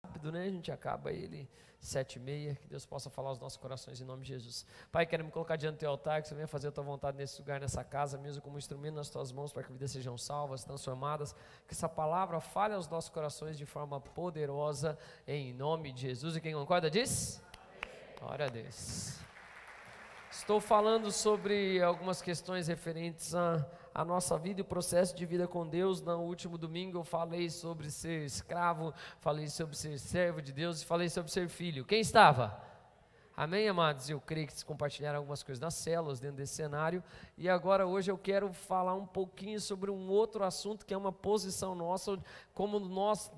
Rápido, né? A gente acaba ele 7h30, que Deus possa falar aos nossos corações em nome de Jesus. Pai, quero me colocar diante do teu altar, que você venha fazer a tua vontade nesse lugar, nessa casa, mesmo como instrumento nas tuas mãos, para que vidas sejam salvas, transformadas, que essa palavra fale aos nossos corações de forma poderosa, em nome de Jesus. E quem concorda diz? Glória a Deus. Estou falando sobre algumas questões referentes à nossa vida e o processo de vida com Deus. No último domingo eu falei sobre ser escravo, falei sobre ser servo de Deus e falei sobre ser filho. Quem estava? Amém, amados? Eu creio que vocês compartilharam algumas coisas nas células, dentro desse cenário. E agora, hoje, eu quero falar um pouquinho sobre um outro assunto, que é uma posição nossa, como nós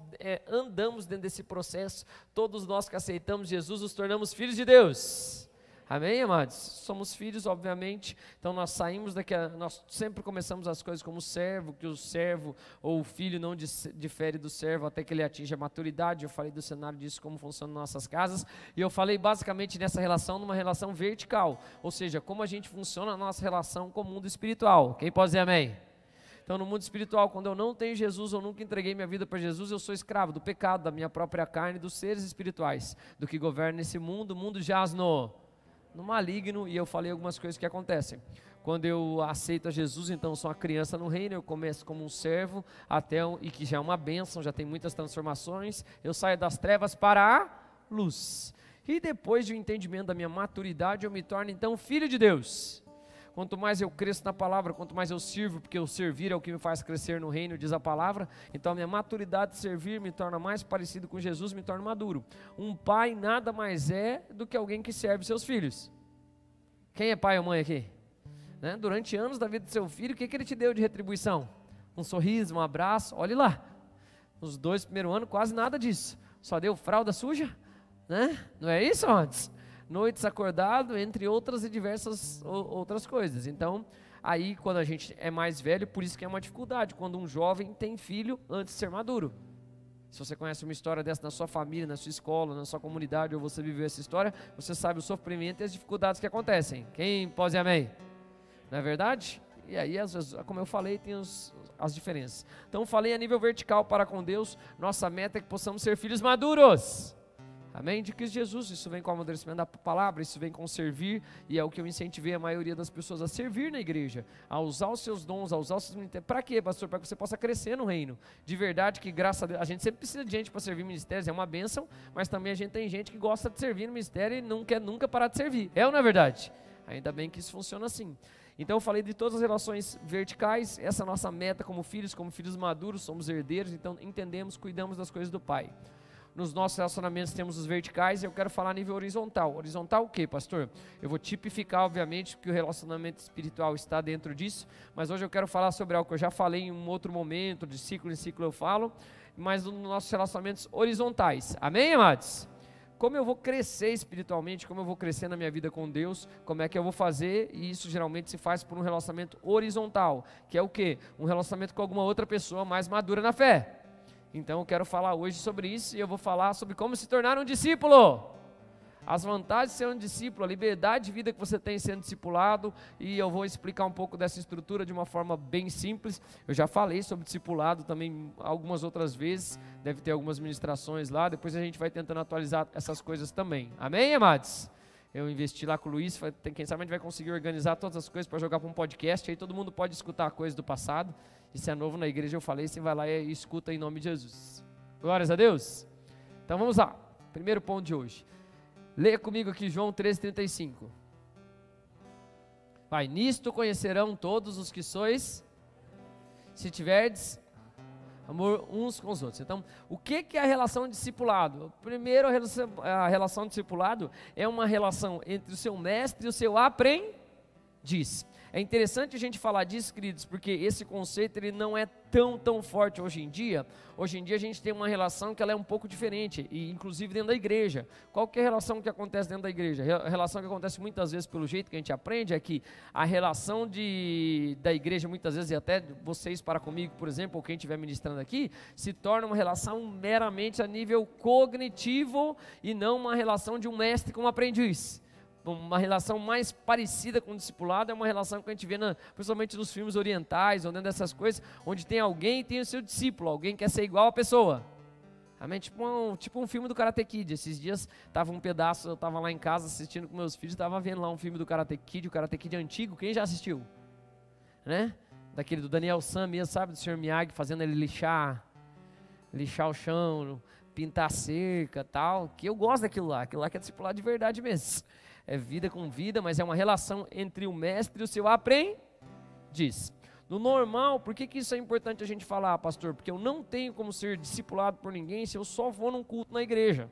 andamos dentro desse processo. Todos nós que aceitamos Jesus, nos tornamos filhos de Deus. Amém, amados? Somos filhos, obviamente, então nós saímos daqui, nós sempre começamos as coisas como servo, que o servo ou o filho não difere do servo até que ele atinja a maturidade. Eu falei do cenário disso, como funciona nas nossas casas, e eu falei basicamente nessa relação, numa relação vertical, ou seja, como a gente funciona na nossa relação com o mundo espiritual. Quem pode dizer amém? Então, no mundo espiritual, quando eu não tenho Jesus, eu nunca entreguei minha vida para Jesus, eu sou escravo do pecado, da minha própria carne, dos seres espirituais, do que governa esse mundo. O mundo jaz no maligno, e eu falei algumas coisas que acontecem. Quando eu aceito a Jesus, então eu sou uma criança no reino, eu começo como um servo, e que já é uma bênção, já tem muitas transformações, eu saio das trevas para a luz. E depois de um entendimento da minha maturidade, eu me torno então filho de Deus. Quanto mais eu cresço na palavra, quanto mais eu sirvo, porque o servir é o que me faz crescer no reino, diz a palavra. Então a minha maturidade de servir me torna mais parecido com Jesus, me torna maduro. Um pai nada mais é do que alguém que serve seus filhos. Quem é pai ou mãe aqui? Né? Durante anos da vida do seu filho, o que ele te deu de retribuição? Um sorriso, um abraço, olhe lá. Nos 2 primeiros anos, quase nada disso. Só deu fralda suja, né? Não é isso antes? Noites acordado, entre outras e diversas outras coisas. Então, aí quando a gente é mais velho, por isso que é uma dificuldade, quando um jovem tem filho antes de ser maduro. Se você conhece uma história dessa na sua família, na sua escola, na sua comunidade, ou você viveu essa história, você sabe o sofrimento e as dificuldades que acontecem. Quem pode dizer amém? Não é verdade? E aí, às vezes, como eu falei, tem as diferenças. Então, falei a nível vertical para com Deus, nossa meta é que possamos ser filhos maduros. Amém? De Cristo Jesus. Isso vem com o amadurecimento da palavra, isso vem com servir, e é o que eu incentivei a maioria das pessoas a servir na igreja, a usar os seus dons, a usar os seus ministérios. Para quê, pastor? Para que você possa crescer no reino. De verdade que, graças a Deus, a gente sempre precisa de gente para servir ministérios, é uma bênção, mas também a gente tem gente que gosta de servir no ministério e não quer nunca parar de servir. É ou não é verdade? Ainda bem que isso funciona assim. Então eu falei de todas as relações verticais, essa é a nossa meta como filhos maduros, somos herdeiros, então entendemos, cuidamos das coisas do Pai. Nos nossos relacionamentos temos os verticais, e eu quero falar a nível horizontal. Horizontal o quê, pastor? Eu vou tipificar, obviamente, que o relacionamento espiritual está dentro disso, mas hoje eu quero falar sobre algo que eu já falei em um outro momento, de ciclo em ciclo eu falo, mas nos nossos relacionamentos horizontais. Amém, amados? Como eu vou crescer espiritualmente, como eu vou crescer na minha vida com Deus, como é que eu vou fazer, e isso geralmente se faz por um relacionamento horizontal, que é o quê? Um relacionamento com alguma outra pessoa mais madura na fé. Então eu quero falar hoje sobre isso, e eu vou falar sobre como se tornar um discípulo, as vantagens de ser um discípulo, a liberdade de vida que você tem sendo discipulado, e eu vou explicar um pouco dessa estrutura de uma forma bem simples. Eu já falei sobre discipulado também algumas outras vezes, deve ter algumas ministrações lá, depois a gente vai tentando atualizar essas coisas também. Amém, amados? Eu investi lá com o Luiz, quem sabe a gente vai conseguir organizar todas as coisas para jogar para um podcast, aí todo mundo pode escutar coisas do passado. E se é novo na igreja, eu falei, você vai lá e escuta em nome de Jesus. Glórias a Deus. Então vamos lá, primeiro ponto de hoje. Leia comigo aqui João 13,35. Vai, nisto conhecerão todos os que sois, se tiverdes amor uns com os outros. Então, o que é a relação discipulado? Primeiro, a relação discipulado é uma relação entre o seu mestre e o seu aprendiz. É interessante a gente falar disso, queridos, porque esse conceito ele não é tão forte hoje em dia. Hoje em dia a gente tem uma relação que ela é um pouco diferente, e inclusive dentro da igreja. Qual que é a relação que acontece dentro da igreja? A relação que acontece muitas vezes pelo jeito que a gente aprende é que a relação da igreja muitas vezes, e até vocês para comigo, por exemplo, ou quem estiver ministrando aqui, se torna uma relação meramente a nível cognitivo e não uma relação de um mestre com um aprendiz. Uma relação mais parecida com o discipulado é uma relação que a gente vê principalmente nos filmes orientais, ou dentro dessas coisas, onde tem alguém e tem o seu discípulo, alguém quer ser igual à pessoa. Amém? Tipo um filme do Karate Kid. Esses dias tava um pedaço, eu estava lá em casa assistindo com meus filhos, estava vendo lá um filme do Karate Kid, o Karate Kid antigo. Quem já assistiu? Né? Daquele do Daniel San mesmo, sabe? Do Sr. Miyagi fazendo ele lixar o chão, pintar a cerca e tal. Que eu gosto daquilo lá. Aquilo lá que é discipulado de verdade mesmo. É vida com vida, mas é uma relação entre o mestre e o seu aprendiz. No normal, por que isso é importante a gente falar, pastor? Porque eu não tenho como ser discipulado por ninguém se eu só vou num culto na igreja.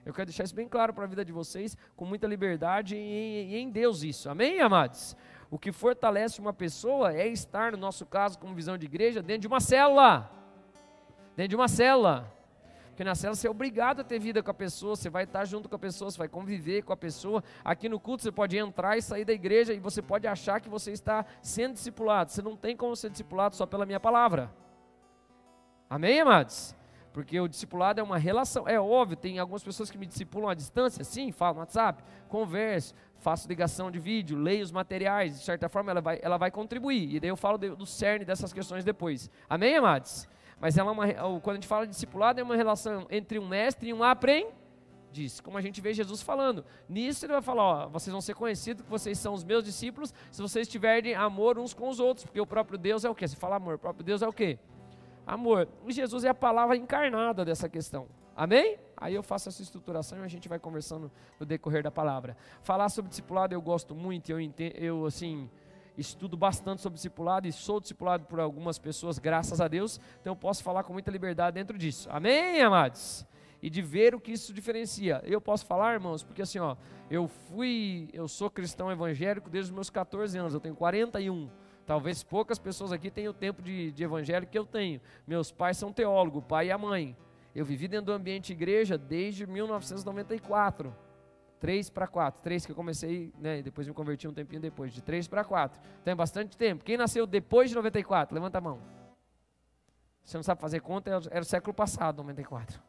Eu quero deixar isso bem claro para a vida de vocês, com muita liberdade e em Deus isso. Amém, amados? O que fortalece uma pessoa é estar, no nosso caso, como visão de igreja, dentro de uma célula. Dentro de uma célula. Porque na célula você é obrigado a ter vida com a pessoa, você vai estar junto com a pessoa, você vai conviver com a pessoa. Aqui no culto você pode entrar e sair da igreja e você pode achar que você está sendo discipulado. Você não tem como ser discipulado só pela minha palavra. Amém, amados? Porque o discipulado é uma relação. É óbvio, tem algumas pessoas que me discipulam à distância, sim, falo no WhatsApp, converso, faço ligação de vídeo, leio os materiais, de certa forma ela vai contribuir. E daí eu falo do cerne dessas questões depois. Amém, amados? Mas quando a gente fala de discipulado, é uma relação entre um mestre e um aprendiz. Como a gente vê Jesus falando. Nisso ele vai falar, ó, vocês vão ser conhecidos que vocês são os meus discípulos, se vocês tiverem amor uns com os outros. Porque o próprio Deus é o quê? Se fala amor, o próprio Deus é o quê? Amor. E Jesus é a palavra encarnada dessa questão. Amém? Aí eu faço essa estruturação e a gente vai conversando no decorrer da palavra. Falar sobre discipulado eu gosto muito, eu estudo bastante sobre discipulado e sou discipulado por algumas pessoas, graças a Deus, então eu posso falar com muita liberdade dentro disso. Amém, amados? E de ver o que isso diferencia. Eu posso falar, irmãos, porque assim, ó, eu sou cristão evangélico desde os meus 14 anos, eu tenho 41. Talvez poucas pessoas aqui tenham o tempo de evangelho que eu tenho. Meus pais são teólogos, o pai e a mãe. Eu vivi dentro do ambiente igreja desde 1994. 3 para 4, 3 que eu comecei, né, depois me converti um tempinho depois, de 3 para 4, tem bastante tempo. Quem nasceu depois de 94, levanta a mão. Você não sabe fazer conta, era o século passado, 94.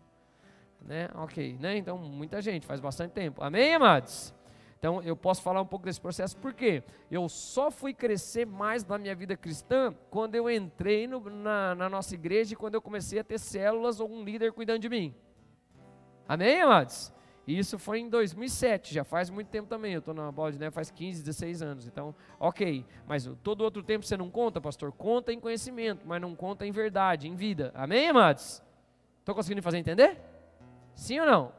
Né? Ok, né? Então muita gente, faz bastante tempo. Amém, amados? Então eu posso falar um pouco desse processo, porque eu só fui crescer mais na minha vida cristã quando eu entrei na nossa igreja e quando eu comecei a ter células ou um líder cuidando de mim. Amém, amados? E isso foi em 2007, já faz muito tempo também, eu estou na bola de neve faz 15, 16 anos, então, ok, mas todo outro tempo você não conta, pastor? Conta em conhecimento, mas não conta em verdade, em vida, amém, amados? Estou conseguindo fazer entender? Sim ou não?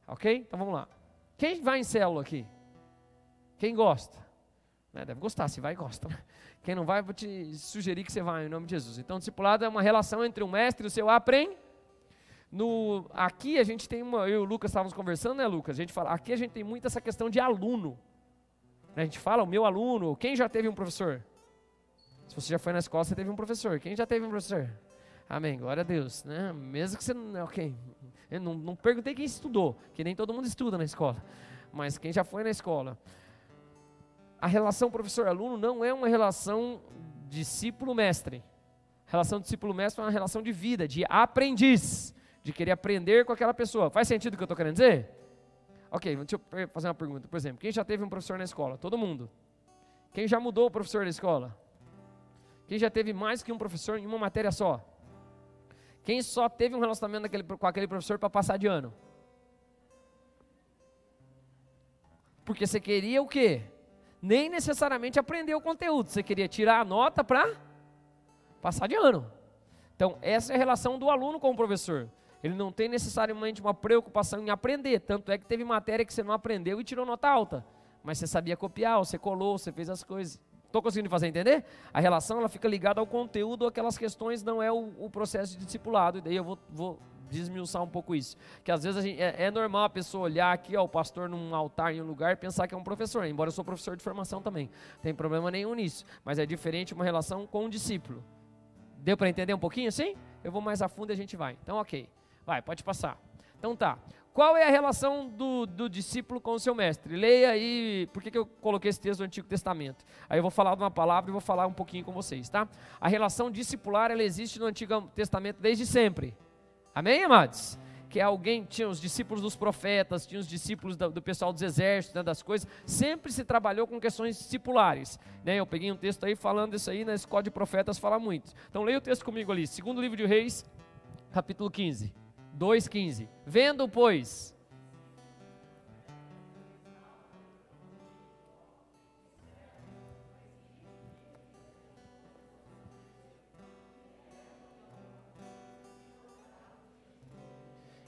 Ok? Então vamos lá. Quem vai em célula aqui? Quem gosta? Deve gostar, se vai, gosta. Quem não vai, vou te sugerir que você vá, em nome de Jesus. Então, discipulado é uma relação entre o mestre e o seu aprendiz. Aqui a gente tem eu e o Lucas estávamos conversando, né, Lucas? Aqui a gente tem muito essa questão de aluno. A gente fala, o meu aluno, quem já teve um professor? Se você já foi na escola, você teve um professor. Quem já teve um professor? Amém, glória a Deus. Né? Mesmo que você não, ok. Eu não perguntei quem estudou, que nem todo mundo estuda na escola. Mas quem já foi na escola. A relação professor-aluno não é uma relação discípulo-mestre. A relação discípulo-mestre é uma relação de vida, de aprendiz. De querer aprender com aquela pessoa. Faz sentido o que eu estou querendo dizer? Ok, deixa eu fazer uma pergunta. Por exemplo, quem já teve um professor na escola? Todo mundo. Quem já mudou o professor da escola? Quem já teve mais que um professor em uma matéria só? Quem só teve um relacionamento com aquele professor para passar de ano? Porque você queria o quê? Nem necessariamente aprender o conteúdo. Você queria tirar a nota para passar de ano. Então, essa é a relação do aluno com o professor. Ele não tem necessariamente uma preocupação em aprender, tanto é que teve matéria que você não aprendeu e tirou nota alta, mas você sabia copiar, você colou, você fez as coisas. Estou conseguindo fazer entender? A relação ela fica ligada ao conteúdo, aquelas questões não é o processo de discipulado, e daí eu vou desmiuçar um pouco isso, que às vezes é normal a pessoa olhar aqui, ó, o pastor num altar em um lugar e pensar que é um professor, embora eu sou professor de formação também, não tem problema nenhum nisso, mas é diferente uma relação com o discípulo. Deu para entender um pouquinho assim? Eu vou mais a fundo e a gente vai. Então, ok. Vai, pode passar. Então tá. Qual é a relação do discípulo com o seu mestre? Leia aí, por que eu coloquei esse texto do Antigo Testamento? Aí eu vou falar de uma palavra e vou falar um pouquinho com vocês, tá? A relação discipular, ela existe no Antigo Testamento desde sempre. Amém, amados? Que alguém, tinha os discípulos dos profetas, tinha os discípulos do pessoal dos exércitos, né, das coisas, sempre se trabalhou com questões discipulares. Né? Eu peguei um texto aí falando isso aí, na escola de profetas fala muito. Então leia o texto comigo ali, segundo livro de Reis, capítulo 15. 2,15. Vendo, pois.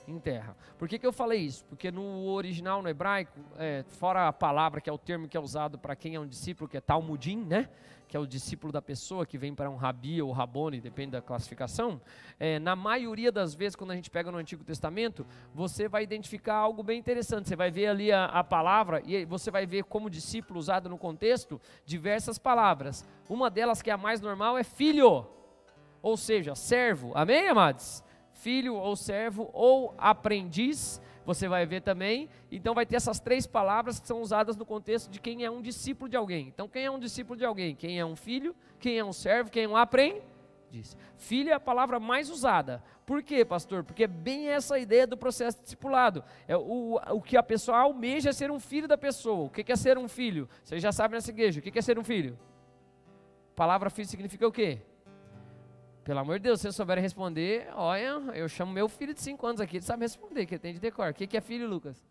Em terra. Por que eu falei isso? Porque no original, no hebraico, fora a palavra que é o termo que é usado para quem é um discípulo, que é talmudim, né? Que é o discípulo da pessoa que vem para um rabi ou rabone, depende da classificação. Na maioria das vezes, quando a gente pega no Antigo Testamento, você vai identificar algo bem interessante. Você vai ver ali a palavra e você vai ver como discípulo usado no contexto diversas palavras. Uma delas, que é a mais normal, é filho, ou seja, servo. Amém, amados? Filho ou servo ou aprendiz, você vai ver também. Então vai ter essas 3 palavras que são usadas no contexto de quem é um discípulo de alguém. Então quem é um discípulo de alguém? Quem é um filho, quem é um servo, quem é um aprendiz. Filho é a palavra mais usada. Por quê, pastor? Porque é bem essa ideia do processo discipulado. O que a pessoa almeja é ser um filho da pessoa. O que é ser um filho? Vocês já sabem nessa igreja. O que é ser um filho? A palavra filho significa o quê? Pelo amor de Deus, se vocês souberem responder, olha, eu chamo meu filho de 5 anos aqui, ele sabe responder, que ele tem de decor. O que é filho, Lucas?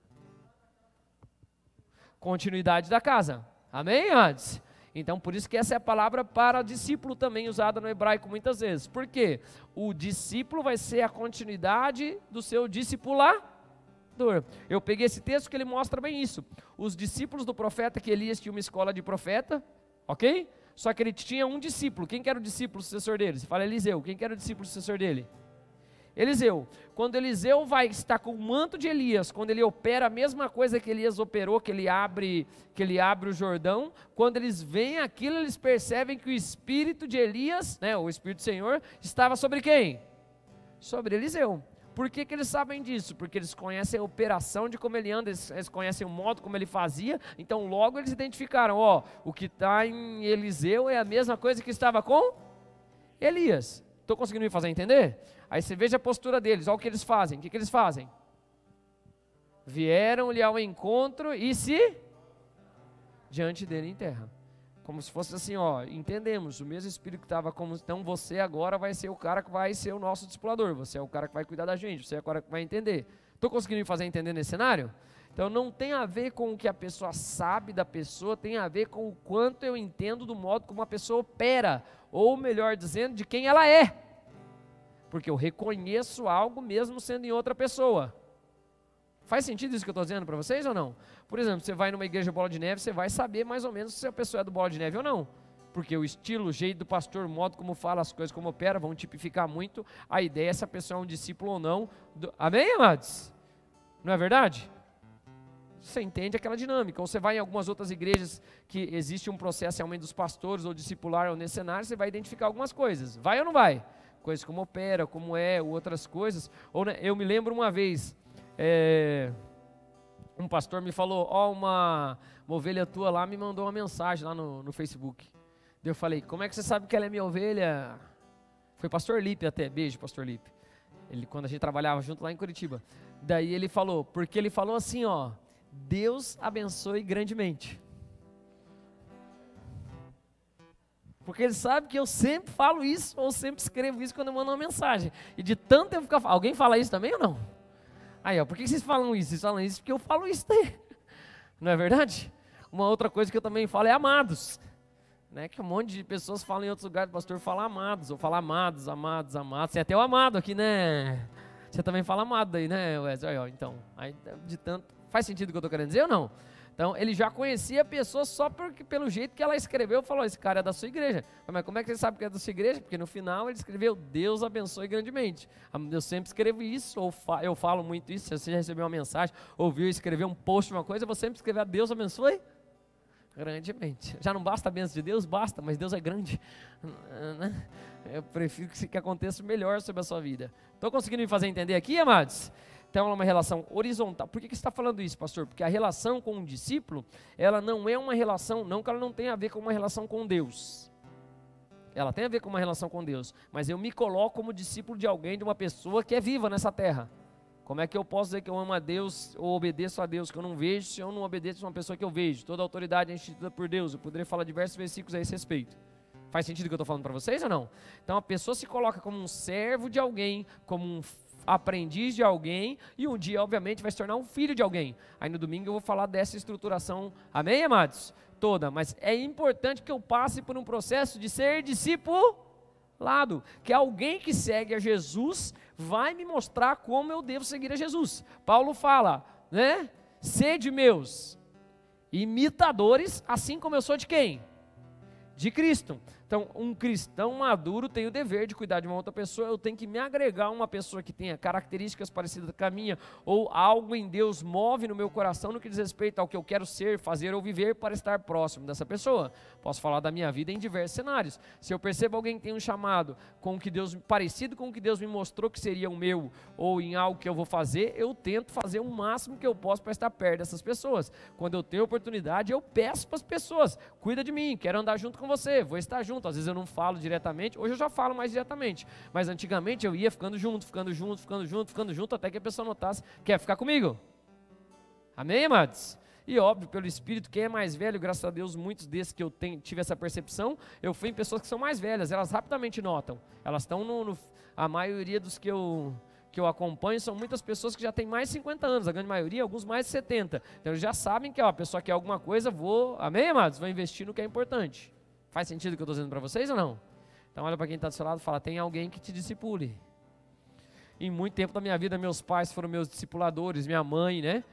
Continuidade da casa. Amém, antes? Então, por isso que essa é a palavra para discípulo também usada no hebraico muitas vezes. Por quê? O discípulo vai ser a continuidade do seu discipulador. Eu peguei esse texto que ele mostra bem isso. Os discípulos do profeta, que Elias tinha uma escola de profeta, ok? Só que ele tinha um discípulo. Quem que era o discípulo sucessor dele? Você fala Eliseu. Quem que era o discípulo sucessor dele? Eliseu. Quando Eliseu vai estar com o manto de Elias, quando ele opera a mesma coisa que Elias operou, que ele abre o Jordão, quando eles veem aquilo, eles percebem que o espírito de Elias, né, o espírito do Senhor, estava sobre quem? Sobre Eliseu. Por que eles sabem disso? Porque eles conhecem a operação de como ele anda, eles conhecem o modo como ele fazia, então logo eles identificaram, o que está em Eliseu é a mesma coisa que estava com Elias. Estou conseguindo me fazer entender? Aí você veja a postura deles, olha o que eles fazem. O que eles fazem? Vieram-lhe ao encontro e se diante dele em terra. Como se fosse assim, entendemos, o mesmo Espírito que estava como, então você agora vai ser o cara que vai ser o nosso discipulador, você é o cara que vai cuidar da gente, você é o cara que vai entender. Estou conseguindo me fazer entender nesse cenário? Então não tem a ver com o que a pessoa sabe da pessoa, tem a ver com o quanto eu entendo do modo como a pessoa opera, ou melhor dizendo, de quem ela é. Porque eu reconheço algo mesmo sendo em outra pessoa. Faz sentido isso que eu estou dizendo para vocês ou não? Por exemplo, você vai numa igreja Bola de Neve, você vai saber mais ou menos se a pessoa é do Bola de Neve ou não. Porque o estilo, o jeito do pastor, o modo como fala as coisas, como opera, vão tipificar muito a ideia se a pessoa é um discípulo ou não. Amém, amados? Não é verdade? Você entende aquela dinâmica. Ou você vai em algumas outras igrejas que existe um processo realmente dos pastores ou discipular ou nesse cenário, você vai identificar algumas coisas. Vai ou não vai? Coisas como opera, como é, outras coisas. Ou, né, eu me lembro uma vez... um pastor me falou, uma ovelha tua lá me mandou uma mensagem lá no Facebook. Daí eu falei, como é que você sabe que ela é minha ovelha? Foi pastor Lipe até, beijo pastor Lipe. Ele, quando a gente trabalhava junto lá em Curitiba. Daí ele falou, porque ele falou assim, Deus abençoe grandemente. Porque ele sabe que eu sempre falo isso, ou sempre escrevo isso quando eu mando uma mensagem. E de tanto eu ficar... Alguém fala isso também ou não? Aí, por que vocês falam isso? Vocês falam isso porque eu falo isso daí. Não é verdade? Uma outra coisa que eu também falo é amados. Né? Que um monte de pessoas falam em outros lugares, o pastor fala amados, ou fala amados, amados, amados. Tem até o amado aqui, né? Você também fala amado aí, né, Wesley? Então, aí, de tanto... Faz sentido o que eu estou querendo dizer ou não? Então, ele já conhecia a pessoa só pelo jeito que ela escreveu, falou, esse cara é da sua igreja. Mas como é que você sabe que é da sua igreja? Porque no final ele escreveu, Deus abençoe grandemente. Eu sempre escrevo isso, ou eu falo muito isso, se você já recebeu uma mensagem, ouviu escrever um post, uma coisa, eu vou sempre escrever, a Deus abençoe grandemente. Já não basta a bênção de Deus? Basta, mas Deus é grande. Eu prefiro que aconteça melhor sobre a sua vida. Estou conseguindo me fazer entender aqui, amados? Então, é uma relação horizontal. Por que você está falando isso, pastor? Porque a relação com um discípulo, ela não é uma relação, não que ela não tenha a ver com uma relação com Deus. Ela tem a ver com uma relação com Deus. Mas eu me coloco como discípulo de alguém, de uma pessoa que é viva nessa terra. Como é que eu posso dizer que eu amo a Deus ou obedeço a Deus que eu não vejo, se eu não obedeço a uma pessoa que eu vejo? Toda a autoridade é instituída por Deus. Eu poderia falar diversos versículos a esse respeito. Faz sentido o que eu estou falando para vocês ou não? Então, a pessoa se coloca como um servo de alguém, como um aprendiz de alguém e um dia, obviamente, vai se tornar um filho de alguém. Aí no domingo eu vou falar dessa estruturação, amém, amados? Toda, mas é importante que eu passe por um processo de ser discipulado, que alguém que segue a Jesus vai me mostrar como eu devo seguir a Jesus. Paulo fala, né? Sede meus imitadores, assim como eu sou de quem? De Cristo. Então, um cristão maduro tem o dever de cuidar de uma outra pessoa. Eu tenho que me agregar a uma pessoa que tenha características parecidas com a minha, ou algo em Deus move no meu coração no que diz respeito ao que eu quero ser, fazer ou viver para estar próximo dessa pessoa. Posso falar da minha vida em diversos cenários. Se eu percebo alguém que tem um chamado com o que Deus, parecido com o que Deus me mostrou que seria o meu, ou em algo que eu vou fazer, eu tento fazer o máximo que eu posso para estar perto dessas pessoas. Quando eu tenho oportunidade, eu peço para as pessoas, cuida de mim, quero andar junto com você, vou estar junto. Às vezes eu não falo diretamente, hoje eu já falo mais diretamente, mas antigamente eu ia ficando junto, até que a pessoa notasse, quer ficar comigo? Amém, amados? E óbvio, pelo Espírito, quem é mais velho, graças a Deus, muitos desses que eu tive essa percepção, eu fui em pessoas que são mais velhas, elas rapidamente notam, elas estão a maioria dos que eu acompanho são muitas pessoas que já têm mais de 50 anos, a grande maioria, alguns mais de 70, então eles já sabem que a pessoa quer alguma coisa, amém, amados? Vou investir no que é importante. Faz sentido o que eu estou dizendo para vocês ou não? Então olha para quem está do seu lado e fala, tem alguém que te discipule. Em muito tempo da minha vida, meus pais foram meus discipuladores, minha mãe, né?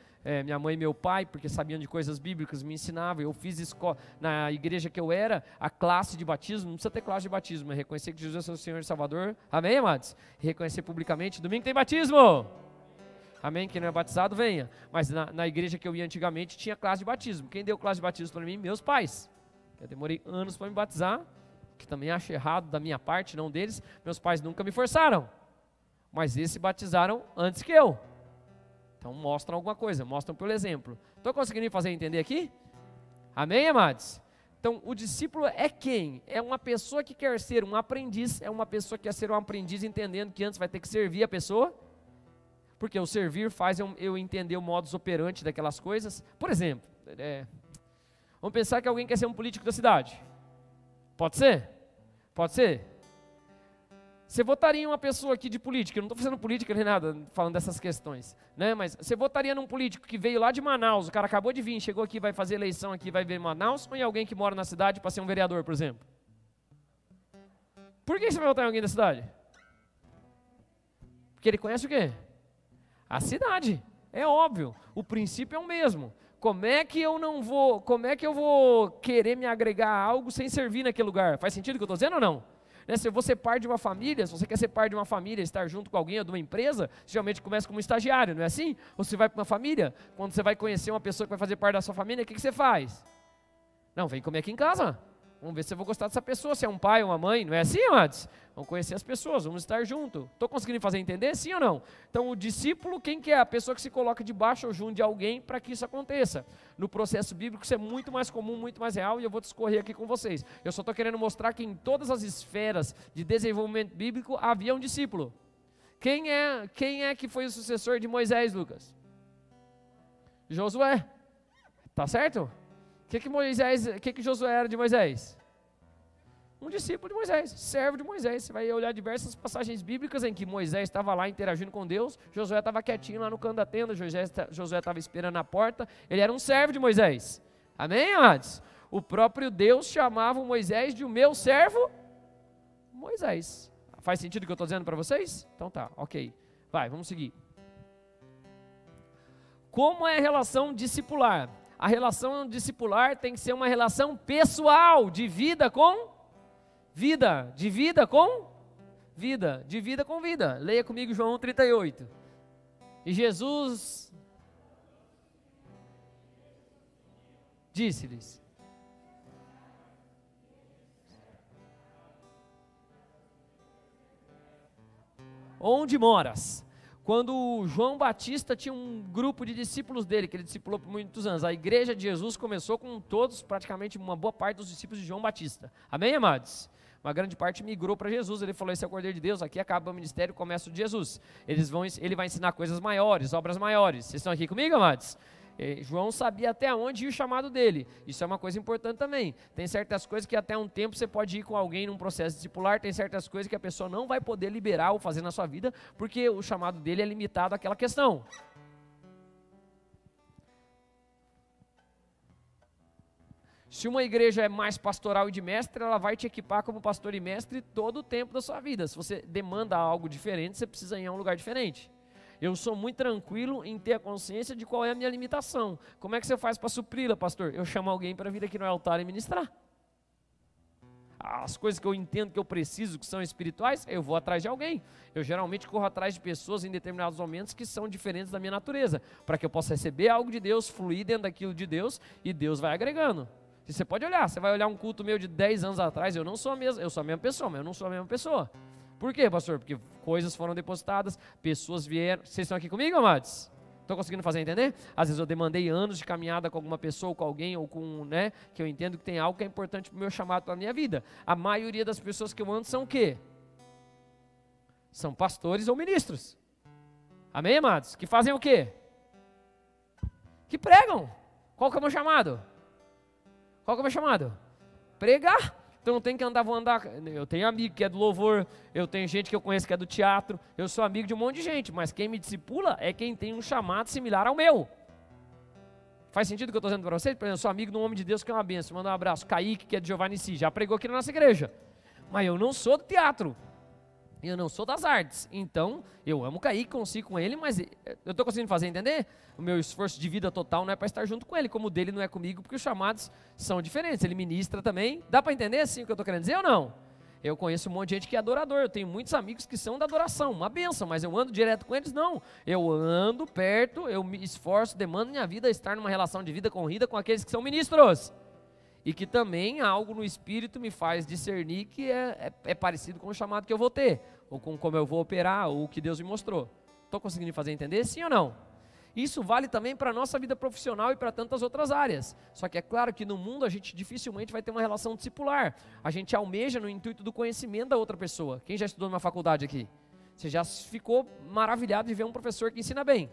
Minha mãe e meu pai, porque sabiam de coisas bíblicas, me ensinavam. Eu fiz escola, na igreja que eu era, a classe de batismo, não precisa ter classe de batismo, mas reconhecer que Jesus é o Senhor e Salvador, amém, amados? E reconhecer publicamente, domingo tem batismo, amém? Quem não é batizado, venha. Mas na igreja que eu ia antigamente, tinha classe de batismo. Quem deu classe de batismo para mim? Meus pais. Eu demorei anos para me batizar, que também acho errado da minha parte, não deles. Meus pais nunca me forçaram, mas eles se batizaram antes que eu. Então mostram alguma coisa, mostram pelo exemplo. Estou conseguindo me fazer entender aqui? Amém, amados? Então o discípulo é quem? É uma pessoa que quer ser um aprendiz, é uma pessoa que quer ser um aprendiz entendendo que antes vai ter que servir a pessoa, porque o servir faz eu entender o modus operandi daquelas coisas. Por exemplo, vamos pensar que alguém quer ser um político da cidade. Pode ser? Pode ser? Você votaria em uma pessoa aqui de política, eu não estou fazendo política nem nada, falando dessas questões, né? Mas você votaria num político que veio lá de Manaus, o cara acabou de vir, chegou aqui, vai fazer eleição aqui, vai ver Manaus, ou em alguém que mora na cidade para ser um vereador, por exemplo? Por que você vai votar em alguém da cidade? Porque ele conhece o quê? A cidade, é óbvio, o princípio é o mesmo. Como é que eu vou querer me agregar a algo sem servir naquele lugar? Faz sentido o que eu estou dizendo ou não? Se você parte de uma família, se você quer ser parte de uma família, estar junto com alguém ou de uma empresa, geralmente começa como estagiário, não é assim? Ou você vai para uma família, quando você vai conhecer uma pessoa que vai fazer parte da sua família, o que você faz? Não, vem comer aqui em casa. Vamos ver se eu vou gostar dessa pessoa, se é um pai ou uma mãe, não é assim, amados? Vamos conhecer as pessoas, vamos estar junto. Estou conseguindo fazer entender, sim ou não? Então o discípulo, quem que é? A pessoa que se coloca debaixo ou junto de alguém para que isso aconteça. No processo bíblico isso é muito mais comum, muito mais real, e eu vou discorrer aqui com vocês. Eu só estou querendo mostrar que em todas as esferas de desenvolvimento bíblico havia um discípulo. Quem é que foi o sucessor de Moisés, Lucas? Josué. Tá certo? O que Josué era de Moisés? Um discípulo de Moisés, servo de Moisés. Você vai olhar diversas passagens bíblicas em que Moisés estava lá interagindo com Deus, Josué estava quietinho lá no canto da tenda, Josué estava esperando na porta, ele era um servo de Moisés. Amém, amados? O próprio Deus chamava o Moisés de o meu servo Moisés. Faz sentido o que eu estou dizendo para vocês? Então tá, ok. Vai, vamos seguir. Como é a relação discipular? A relação discipular tem que ser uma relação pessoal, de vida com vida, de vida com vida, de vida com vida. Leia comigo João 38. E Jesus disse-lhes: onde moras? Quando João Batista tinha um grupo de discípulos dele, que ele discipulou por muitos anos, a igreja de Jesus começou com todos, praticamente uma boa parte dos discípulos de João Batista. Amém, amados? Uma grande parte migrou para Jesus, ele falou, esse é o Cordeiro de Deus, aqui acaba o ministério, começa o de Jesus. Ele vai ensinar coisas maiores, obras maiores. Vocês estão aqui comigo, amados? João sabia até onde ia o chamado dele. Isso é uma coisa importante também. Tem certas coisas que até um tempo você pode ir com alguém num processo discipular, tem certas coisas que a pessoa não vai poder liberar ou fazer na sua vida, porque o chamado dele é limitado àquela questão. Se uma igreja é mais pastoral e de mestre, ela vai te equipar como pastor e mestre todo o tempo da sua vida. Se você demanda algo diferente, você precisa ir a um lugar diferente. Eu sou muito tranquilo em ter a consciência de qual é a minha limitação. Como é que você faz para supri-la, pastor? Eu chamo alguém para vir aqui no altar e ministrar. As coisas que eu entendo que eu preciso, que são espirituais, eu vou atrás de alguém. Eu geralmente corro atrás de pessoas em determinados momentos que são diferentes da minha natureza, para que eu possa receber algo de Deus, fluir dentro daquilo de Deus, e Deus vai agregando. E você pode olhar, você vai olhar um culto meu de 10 anos atrás, eu sou a mesma pessoa, mas eu não sou a mesma pessoa. Por quê, pastor? Porque coisas foram depositadas, pessoas vieram. Vocês estão aqui comigo, amados? Estão conseguindo fazer entender? Às vezes eu demandei anos de caminhada com alguma pessoa, com alguém, ou com, que eu entendo que tem algo que é importante para o meu chamado, para a minha vida. A maioria das pessoas que eu ando são o quê? São pastores ou ministros. Amém, amados? Que fazem o quê? Que pregam. Qual que é o meu chamado? Qual que é o meu chamado? Pregar. Então não tem que vou andar. Eu tenho amigo que é do louvor, eu tenho gente que eu conheço que é do teatro, eu sou amigo de um monte de gente, mas quem me discipula é quem tem um chamado similar ao meu. Faz sentido o que eu estou dizendo para vocês? Por exemplo, eu sou amigo de um homem de Deus que é uma bênção, manda um abraço. Kaique, que é de Giovanni Si, já pregou aqui na nossa igreja. Mas eu não sou do teatro, eu não sou das artes. Então, eu amo o Kaique, consigo com ele, mas eu estou conseguindo fazer entender? O meu esforço de vida total não é para estar junto com ele, como o dele não é comigo, porque os chamados são diferentes. Ele ministra também. Dá para entender assim o que eu estou querendo dizer ou não? Eu conheço um monte de gente que é adorador, eu tenho muitos amigos que são da adoração, uma bênção, mas eu ando direto com eles? Não. Eu ando perto, eu me esforço, demando minha vida a estar numa relação de vida corrida com aqueles que são ministros. E que também algo no espírito me faz discernir que é parecido com o chamado que eu vou ter, ou com como eu vou operar, ou o que Deus me mostrou. Estou conseguindo fazer entender? Sim ou não? Isso vale também para a nossa vida profissional e para tantas outras áreas. Só que é claro que no mundo a gente dificilmente vai ter uma relação discipular. A gente almeja no intuito do conhecimento da outra pessoa. Quem já estudou numa faculdade aqui? Você já ficou maravilhado de ver um professor que ensina bem,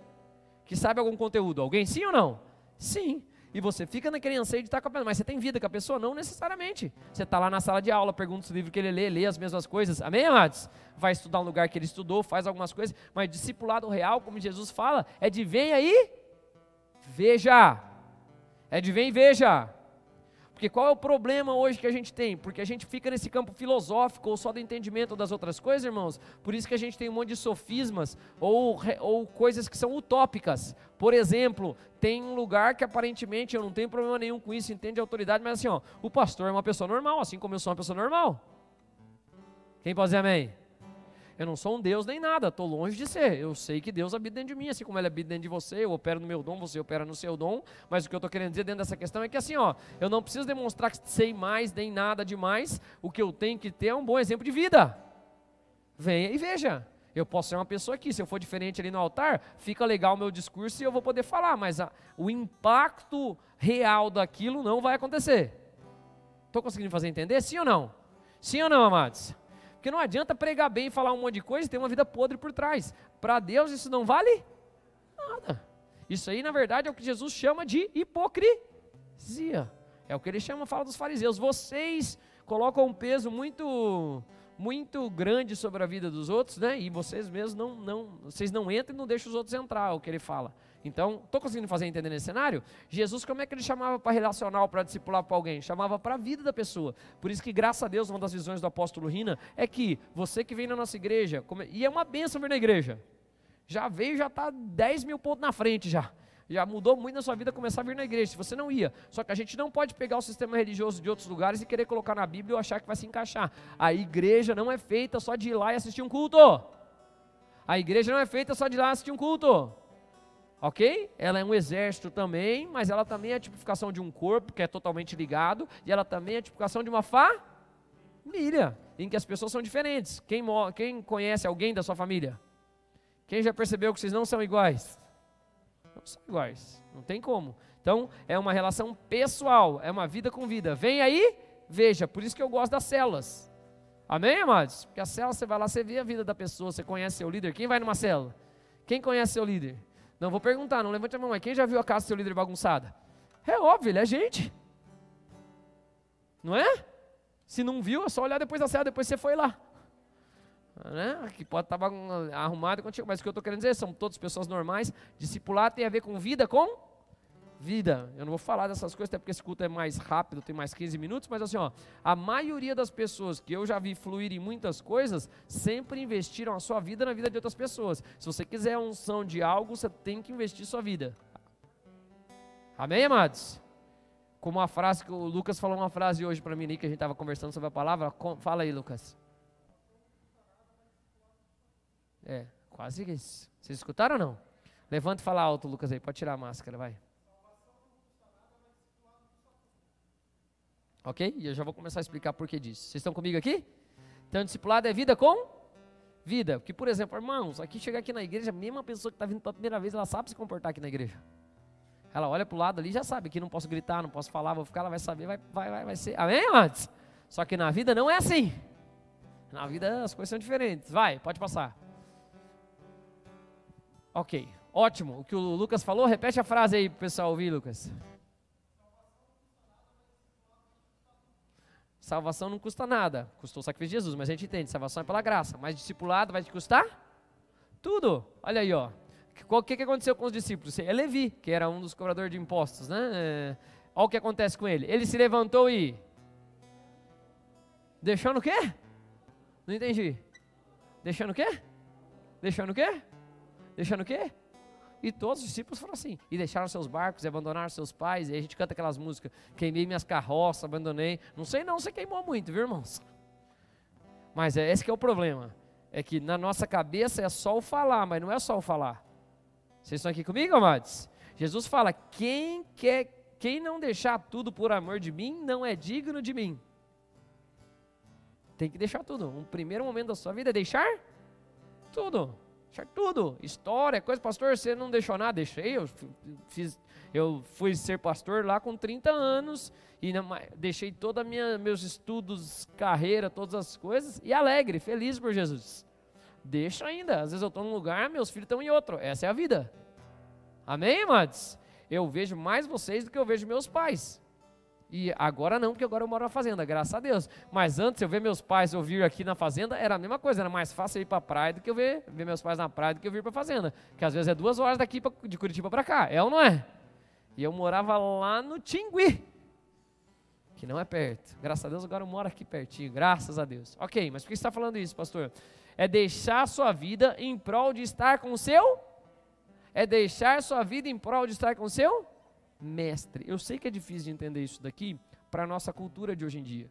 que sabe algum conteúdo. Alguém sim ou não? Sim. E você fica naquele anseio de estar com a pessoa, mas você tem vida com a pessoa? Não necessariamente. Você está lá na sala de aula, pergunta os livros que ele lê as mesmas coisas. Amém, amados? Vai estudar um lugar que ele estudou, faz algumas coisas, mas discipulado real, como Jesus fala, é de vem aí, veja. É de vem e veja. Porque qual é o problema hoje que a gente tem? Porque a gente fica nesse campo filosófico ou só do entendimento das outras coisas, irmãos. Por isso que a gente tem um monte de sofismas ou coisas que são utópicas. Por exemplo, tem um lugar que aparentemente eu não tenho problema nenhum com isso, entende a autoridade, mas assim, o pastor é uma pessoa normal, assim como eu sou uma pessoa normal. Quem pode dizer amém? Eu não sou um Deus nem nada, estou longe de ser. Eu sei que Deus habita dentro de mim, assim como Ele habita dentro de você, eu opero no meu dom, você opera no seu dom, mas o que eu estou querendo dizer dentro dessa questão é que assim, eu não preciso demonstrar que sei mais, nem nada demais, o que eu tenho que ter é um bom exemplo de vida. Venha e veja. Eu posso ser uma pessoa aqui, se eu for diferente ali no altar, fica legal o meu discurso e eu vou poder falar, mas o impacto real daquilo não vai acontecer. Estou conseguindo fazer entender? Sim ou não? Sim ou não, amados? Porque não adianta pregar bem e falar um monte de coisa e ter uma vida podre por trás. Para Deus isso não vale nada. Isso aí, na verdade, é o que Jesus chama de hipocrisia. É o que ele fala dos fariseus. Vocês colocam um peso muito grande sobre a vida dos outros, né? E vocês mesmos vocês não entram e não deixam os outros entrar, é o que ele fala. Então, estou conseguindo fazer entender nesse cenário? Jesus, como é que ele chamava para relacional, para discipular para alguém? Chamava para a vida da pessoa. Por isso que, graças a Deus, uma das visões do apóstolo Rina é que você que vem na nossa igreja, e é uma bênção vir na igreja, já veio, já está 10 mil pontos na frente já mudou muito na sua vida começar a vir na igreja, se você não ia. Só que a gente não pode pegar o sistema religioso de outros lugares e querer colocar na Bíblia ou achar que vai se encaixar. A igreja não é feita só de ir lá e assistir um culto. A igreja não é feita só de ir lá e assistir um culto. Ok? Ela é um exército também, mas ela também é a tipificação de um corpo que é totalmente ligado, e ela também é a tipificação de uma família, em que as pessoas são diferentes. Quem conhece alguém da sua família? Quem já percebeu que vocês não são iguais? Não são iguais, não tem como. Então, é uma relação pessoal, é uma vida com vida. Vem aí, veja, por isso que eu gosto das células. Amém, amados? Porque a célula, você vai lá, você vê a vida da pessoa, você conhece seu líder. Quem vai numa célula? Quem conhece seu líder? Não vou perguntar, não levante a mão, mas quem já viu a casa do seu líder bagunçada? É óbvio, ele é gente. Não é? Se não viu, é só olhar depois da ceia, depois você foi lá. Né? Que pode estar arrumado contigo, mas o que eu estou querendo dizer, são todas pessoas normais. Discipular tem a ver com vida, vida. Eu não vou falar dessas coisas, até porque esse culto é mais rápido, tem mais 15 minutos, mas assim, ó, a maioria das pessoas que eu já vi fluir em muitas coisas, sempre investiram a sua vida na vida de outras pessoas. Se você quiser a unção de algo, você tem que investir sua vida. Amém, amados? Como a frase que o Lucas falou, uma frase hoje para mim ali, que a gente estava conversando sobre a palavra. Fala aí, Lucas. Quase isso. Vocês escutaram ou não? Levanta e fala alto, Lucas, aí. Pode tirar a máscara, vai. Ok? E eu já vou começar a explicar por que disso. Vocês estão comigo aqui? Então, discipulado é vida com vida. Porque, por exemplo, irmãos, aqui chegar aqui na igreja, a mesma pessoa que está vindo pela primeira vez, ela sabe se comportar aqui na igreja. Ela olha para o lado ali e já sabe que não posso gritar, não posso falar, vou ficar, ela vai saber, vai ser. Amém, amados? Só que na vida não é assim. Na vida as coisas são diferentes. Vai, pode passar. Ok, ótimo. O que o Lucas falou, repete a frase aí para o pessoal ouvir, Lucas. Salvação não custa nada. Custou o sacrifício de Jesus, mas a gente entende, salvação é pela graça. Mas discipulado vai te custar tudo. Olha aí, ó. O que aconteceu com os discípulos? É Levi, que era um dos cobradores de impostos, né? Olha o que acontece com ele. Ele se levantou e... deixando o quê? Não entendi. Deixando o quê? Deixando o quê? Deixando o quê? E todos os discípulos foram assim. E deixaram seus barcos, e abandonaram seus pais. E a gente canta aquelas músicas. Queimei minhas carroças, abandonei. Não sei não, você queimou muito, viu, irmãos? Mas esse que é o problema. É que na nossa cabeça é só o falar, mas não é só o falar. Vocês estão aqui comigo, amados? Jesus fala, quem não deixar tudo por amor de mim, não é digno de mim. Tem que deixar tudo. Um primeiro momento da sua vida é deixar tudo. Deixar tudo. História, coisa, pastor, você não deixou nada? Deixei, eu fui ser pastor lá com 30 anos, e deixei todos meus estudos, carreira, todas as coisas, e alegre, feliz por Jesus. Deixa ainda, às vezes eu estou num lugar, meus filhos estão em outro, essa é a vida. Amém, amados? Eu vejo mais vocês do que eu vejo meus pais. E agora não, porque agora eu moro na fazenda, graças a Deus. Mas antes eu ver meus pais eu vir aqui na fazenda, era a mesma coisa, era mais fácil eu ir para a praia do que eu ver meus pais na praia do que eu vir para a fazenda. Que às vezes é 2 horas daqui de Curitiba para cá, é ou não é? E eu morava lá no Tingui, que não é perto. Graças a Deus agora eu moro aqui pertinho, graças a Deus. Ok, mas por que você está falando isso, pastor? É deixar a sua vida em prol de estar com o seu? É deixar a sua vida em prol de estar com o seu mestre. Eu sei que é difícil de entender isso daqui para a nossa cultura de hoje em dia.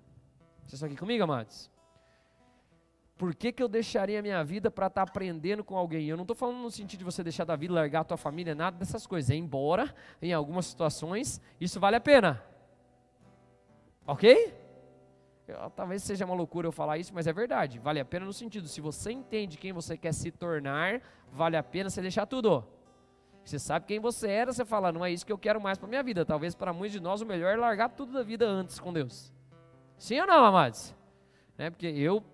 Vocês estão aqui comigo, amados? Por que eu deixaria a minha vida para estar aprendendo com alguém? Eu não estou falando no sentido de você deixar da vida, largar a tua família, nada dessas coisas. Embora, em algumas situações, isso vale a pena. Ok? Talvez seja uma loucura eu falar isso, mas é verdade. Vale a pena no sentido, se você entende quem você quer se tornar, vale a pena você deixar tudo. Você sabe quem você era, você fala, não é isso que eu quero mais para a minha vida. Talvez para muitos de nós o melhor é largar tudo da vida antes com Deus. Sim ou não, amados? Porque eu,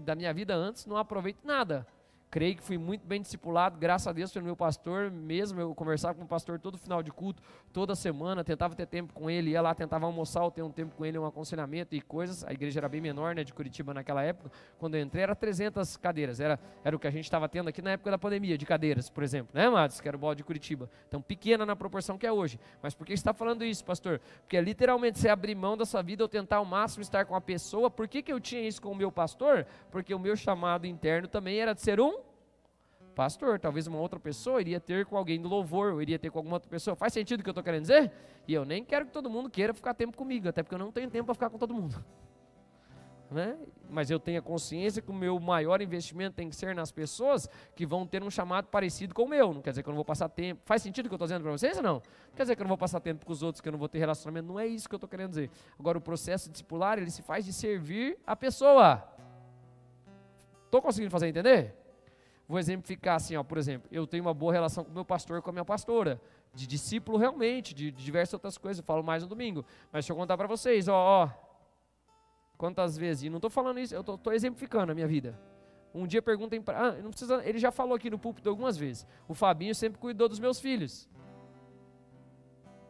da minha vida antes, não aproveito nada. Creio que fui muito bem discipulado, graças a Deus, pelo meu pastor mesmo. Eu conversava com o pastor todo final de culto, toda semana, tentava ter tempo com ele, ia lá, tentava almoçar ou ter um tempo com ele, um aconselhamento e coisas. A igreja era bem menor, de Curitiba naquela época. Quando eu entrei, era 300 cadeiras, era o que a gente estava tendo aqui na época da pandemia, de cadeiras, por exemplo, né, amados? Que era o balde de Curitiba. Então, pequena na proporção que é hoje. Mas por que você está falando isso, pastor? Porque é literalmente você abrir mão da sua vida ou tentar ao máximo estar com a pessoa. Por que eu tinha isso com o meu pastor? Porque o meu chamado interno também era de ser um pastor. Talvez uma outra pessoa iria ter com alguém do louvor, ou iria ter com alguma outra pessoa. Faz sentido o que eu estou querendo dizer? E eu nem quero que todo mundo queira ficar tempo comigo, até porque eu não tenho tempo para ficar com todo mundo. Né? Mas eu tenho a consciência que o meu maior investimento tem que ser nas pessoas que vão ter um chamado parecido com o meu. Não quer dizer que eu não vou passar tempo. Faz sentido o que eu estou dizendo para vocês ou não? Não quer dizer que eu não vou passar tempo com os outros, que eu não vou ter relacionamento. Não é isso que eu estou querendo dizer. Agora, o processo discipular, ele se faz de servir a pessoa. Estou conseguindo fazer entender? Vou exemplificar assim, por exemplo, eu tenho uma boa relação com o meu pastor e com a minha pastora, de discípulo realmente, de diversas outras coisas, eu falo mais no domingo, mas deixa eu contar para vocês, quantas vezes, e não estou falando isso, eu estou exemplificando a minha vida, Um dia perguntem para... não precisa, ele já falou aqui no púlpito algumas vezes. O Fabinho sempre cuidou dos meus filhos.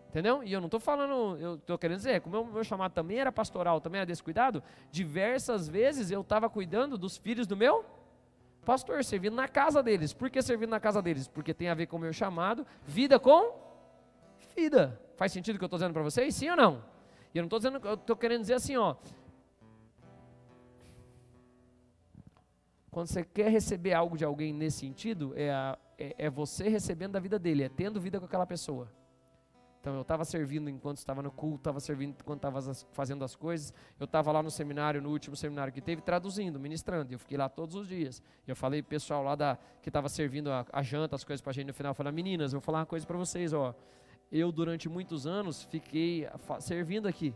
Entendeu? E eu não estou falando, eu estou querendo dizer, como o meu chamado também era pastoral, também era desse cuidado, diversas vezes eu estava cuidando dos filhos do meu pastor, servindo na casa deles. Por que servindo na casa deles? Porque tem a ver com o meu chamado, vida com vida. Faz sentido o que eu estou dizendo para vocês? Sim ou não? E eu não estou dizendo, eu estou querendo dizer assim, ó. Quando você quer receber algo de alguém nesse sentido, é você recebendo da vida dele, é tendo vida com aquela pessoa. Então eu estava servindo enquanto estava no culto, estava servindo enquanto estava fazendo as coisas. Eu estava lá no seminário, no último seminário que teve, traduzindo, ministrando. Eu fiquei lá todos os dias. Eu falei pro pessoal lá que estava servindo a janta, as coisas para a gente no final. Eu falei, meninas, eu vou falar uma coisa para vocês, ó. Eu durante muitos anos fiquei servindo aqui.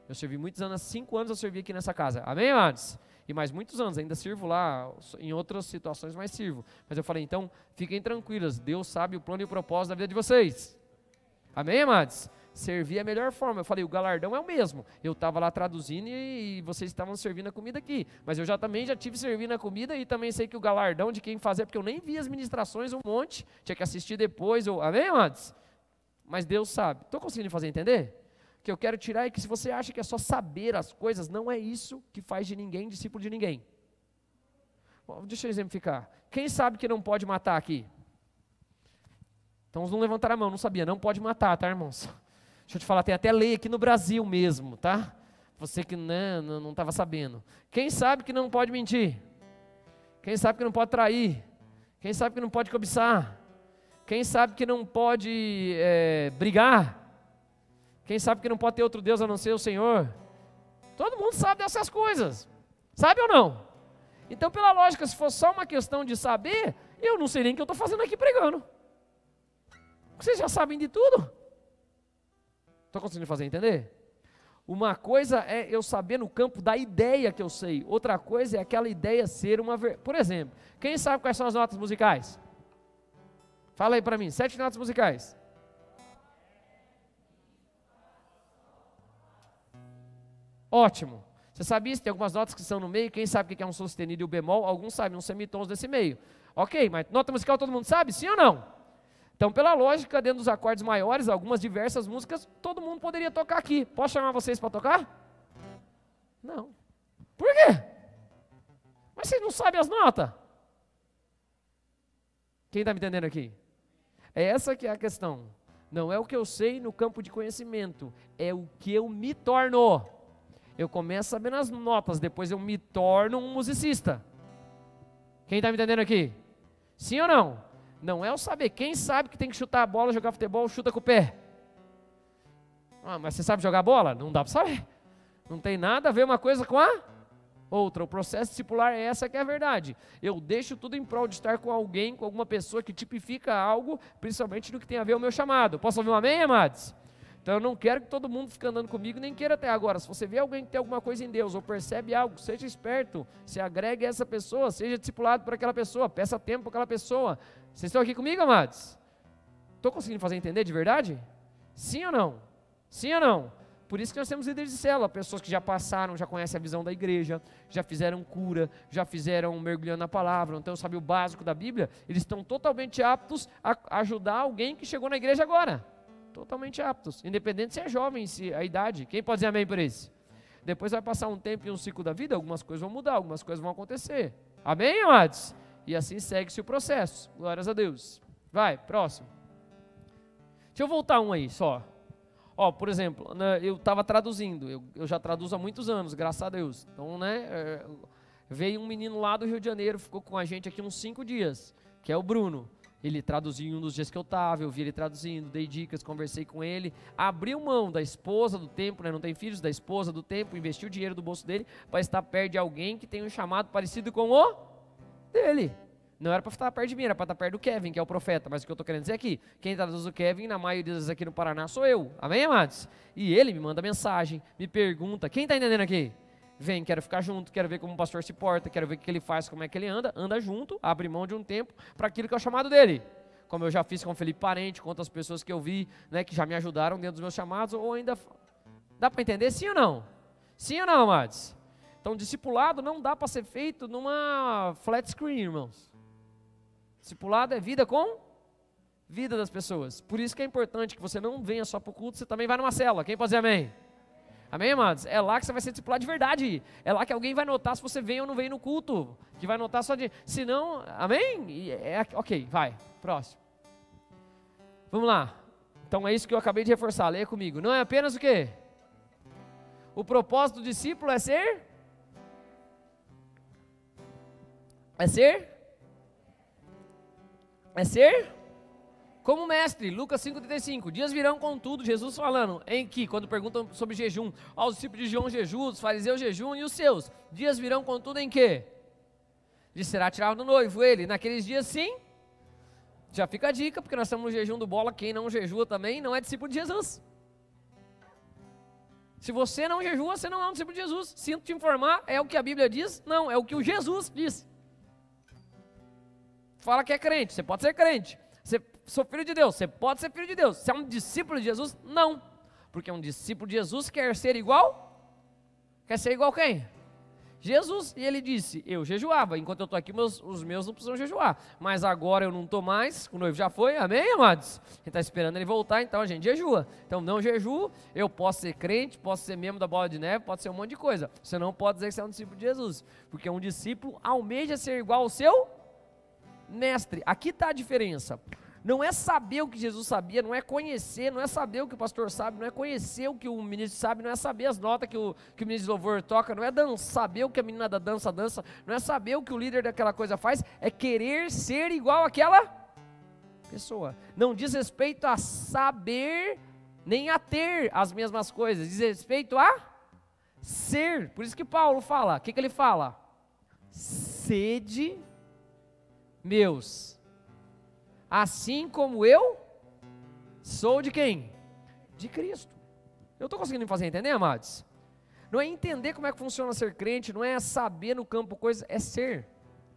Eu servi muitos anos, 5 anos eu servi aqui nessa casa. Amém, amados? E mais muitos anos, ainda sirvo lá, em outras situações, mas sirvo. Mas eu falei, então, fiquem tranquilas, Deus sabe o plano e o propósito da vida de vocês. Amém, amados? Servir é a melhor forma. Eu falei, o galardão é o mesmo. Eu estava lá traduzindo e vocês estavam servindo a comida aqui. Mas eu também já tive servindo a comida e também sei que o galardão de quem fazer, porque eu nem vi as ministrações um monte, tinha que assistir depois. Amém, amados? Mas Deus sabe. Estou conseguindo fazer entender? O que eu quero tirar é que se você acha que é só saber as coisas, não é isso que faz de ninguém discípulo de ninguém. Bom, deixa eu exemplificar. Quem sabe que não pode matar aqui? Então, não levantaram a mão, não sabia, não pode matar, tá, irmãos? Deixa eu te falar, tem até lei aqui no Brasil mesmo, tá? Você que não estava sabendo. Quem sabe que não pode mentir? Quem sabe que não pode trair? Quem sabe que não pode cobiçar? Quem sabe que não pode brigar? Quem sabe que não pode ter outro Deus a não ser o Senhor? Todo mundo sabe dessas coisas. Sabe ou não? Então, pela lógica, se for só uma questão de saber, eu não sei nem o que eu estou fazendo aqui pregando. Vocês já sabem de tudo. Estou conseguindo fazer entender? Uma coisa é eu saber no campo da ideia que eu sei. Outra coisa é aquela ideia ser uma... Por exemplo, quem sabe quais são as notas musicais? Fala aí para mim, 7 notas musicais. Ótimo. Você sabia que tem algumas notas que são no meio? Quem sabe o que é um sustenido e o bemol? Alguns sabem, uns semitons desse meio. Ok, mas nota musical todo mundo sabe? Sim ou não? Então, pela lógica, dentro dos acordes maiores, algumas diversas músicas, todo mundo poderia tocar aqui. Posso chamar vocês para tocar? Não. Por quê? Mas vocês não sabem as notas. Quem está me entendendo aqui? É essa que é a questão. Não é o que eu sei no campo de conhecimento, é o que eu me torno. Eu começo sabendo as notas, depois eu me torno um musicista. Quem está me entendendo aqui? Sim ou não? Não é o saber. Quem sabe que tem que chutar a bola, jogar futebol, chuta com o pé. Mas você sabe jogar bola? Não dá para saber. Não tem nada a ver uma coisa com a outra. O processo discipular é essa que é a verdade. Eu deixo tudo em prol de estar com alguém, com alguma pessoa que tipifica algo, principalmente no que tem a ver o meu chamado. Posso ouvir um amém, amados? Então eu não quero que todo mundo fique andando comigo, nem queira até agora. Se você vê alguém que tem alguma coisa em Deus, ou percebe algo, seja esperto, se agregue a essa pessoa, seja discipulado por aquela pessoa, peça tempo para aquela pessoa. Vocês estão aqui comigo, amados? Estou conseguindo fazer entender de verdade? Sim ou não? Sim ou não? Por isso que nós temos líderes de célula, pessoas que já passaram, já conhecem a visão da igreja, já fizeram cura, já fizeram mergulhando na palavra, então sabe o básico da Bíblia, eles estão totalmente aptos a ajudar alguém que chegou na igreja agora. Totalmente aptos, independente se é jovem, se a idade. Quem pode dizer amém por isso? Depois vai passar um tempo e um ciclo da vida, algumas coisas vão mudar, algumas coisas vão acontecer. Amém, amados? E assim segue-se o processo. Glórias a Deus. Vai, próximo. Deixa eu voltar um aí só. Ó, por exemplo, eu estava traduzindo, eu já traduzo há muitos anos, graças a Deus. Então, veio um menino lá do Rio de Janeiro, ficou com a gente aqui uns 5 dias, que é o Bruno. Ele traduziu em um dos dias que eu estava, eu vi ele traduzindo, dei dicas, conversei com ele, abriu mão da esposa do tempo, não tem filhos, da esposa do tempo, investiu o dinheiro do bolso dele para estar perto de alguém que tem um chamado parecido com o dele. Não era para estar perto de mim, era para estar perto do Kevin, que é o profeta, mas o que eu estou querendo dizer aqui, quem traduz o Kevin, na maioria das vezes aqui no Paraná, sou eu, amém, amados? E ele me manda mensagem, me pergunta, quem está entendendo aqui? Vem, quero ficar junto, quero ver como o pastor se porta, quero ver o que ele faz, como é que ele anda junto, abre mão de um tempo para aquilo que é o chamado dele. Como eu já fiz com o Felipe Parente, com outras pessoas que eu vi, que já me ajudaram dentro dos meus chamados, ou ainda... Dá para entender? Sim ou não? Sim ou não, amados? Então, discipulado não dá para ser feito numa flat screen, irmãos. Discipulado é vida com vida das pessoas. Por isso que é importante que você não venha só para o culto, você também vai numa célula. Quem pode dizer amém? Amém, amados? É lá que você vai ser discipulado de verdade. É lá que alguém vai notar se você vem ou não vem no culto. Que vai notar só de... Se não, amém? Ok, vai. Próximo. Vamos lá. Então é isso que eu acabei de reforçar. Leia comigo. Não é apenas o quê? O propósito do discípulo é ser... É ser como mestre. Lucas 5,35. Dias virão, contudo, Jesus falando, em que, quando perguntam sobre jejum, os discípulos de João jejum, os fariseus jejum e os seus. Dias virão, contudo, em que? Lhe será tirado do noivo ele. Naqueles dias, sim. Já fica a dica, porque nós estamos no jejum do bola. Quem não jejua também não é discípulo de Jesus. Se você não jejua, você não é um discípulo de Jesus. Sinto te informar, é o que a Bíblia diz? Não, é o que o Jesus diz. Fala que é crente, você pode ser crente. Sou filho de Deus, você pode ser filho de Deus. Você é um discípulo de Jesus? Não. Porque um discípulo de Jesus quer ser igual? Quer ser igual quem? Jesus. E ele disse, eu jejuava, enquanto eu estou aqui, os meus não precisam jejuar. Mas agora eu não estou mais, o noivo já foi, amém, amados? A gente está esperando ele voltar, então a gente jejua. Então não jejuo, eu posso ser crente, posso ser membro da Bola de Neve, pode ser um monte de coisa. Você não pode dizer que você é um discípulo de Jesus. Porque um discípulo almeja ser igual ao seu mestre. Aqui está a diferença. Não é saber o que Jesus sabia, não é conhecer, não é saber o que o pastor sabe, não é conhecer o que o ministro sabe, não é saber as notas que o ministro de louvor toca, não é saber o que a menina da dança, não é saber o que o líder daquela coisa faz, é querer ser igual àquela pessoa. Não diz respeito a saber, nem a ter as mesmas coisas, diz respeito a ser. Por isso que Paulo fala, o que ele fala? Sede meus, assim como eu sou de quem? De Cristo. Eu estou conseguindo me fazer entender, amados? Não é entender como é que funciona ser crente, não é saber no campo coisa, é ser.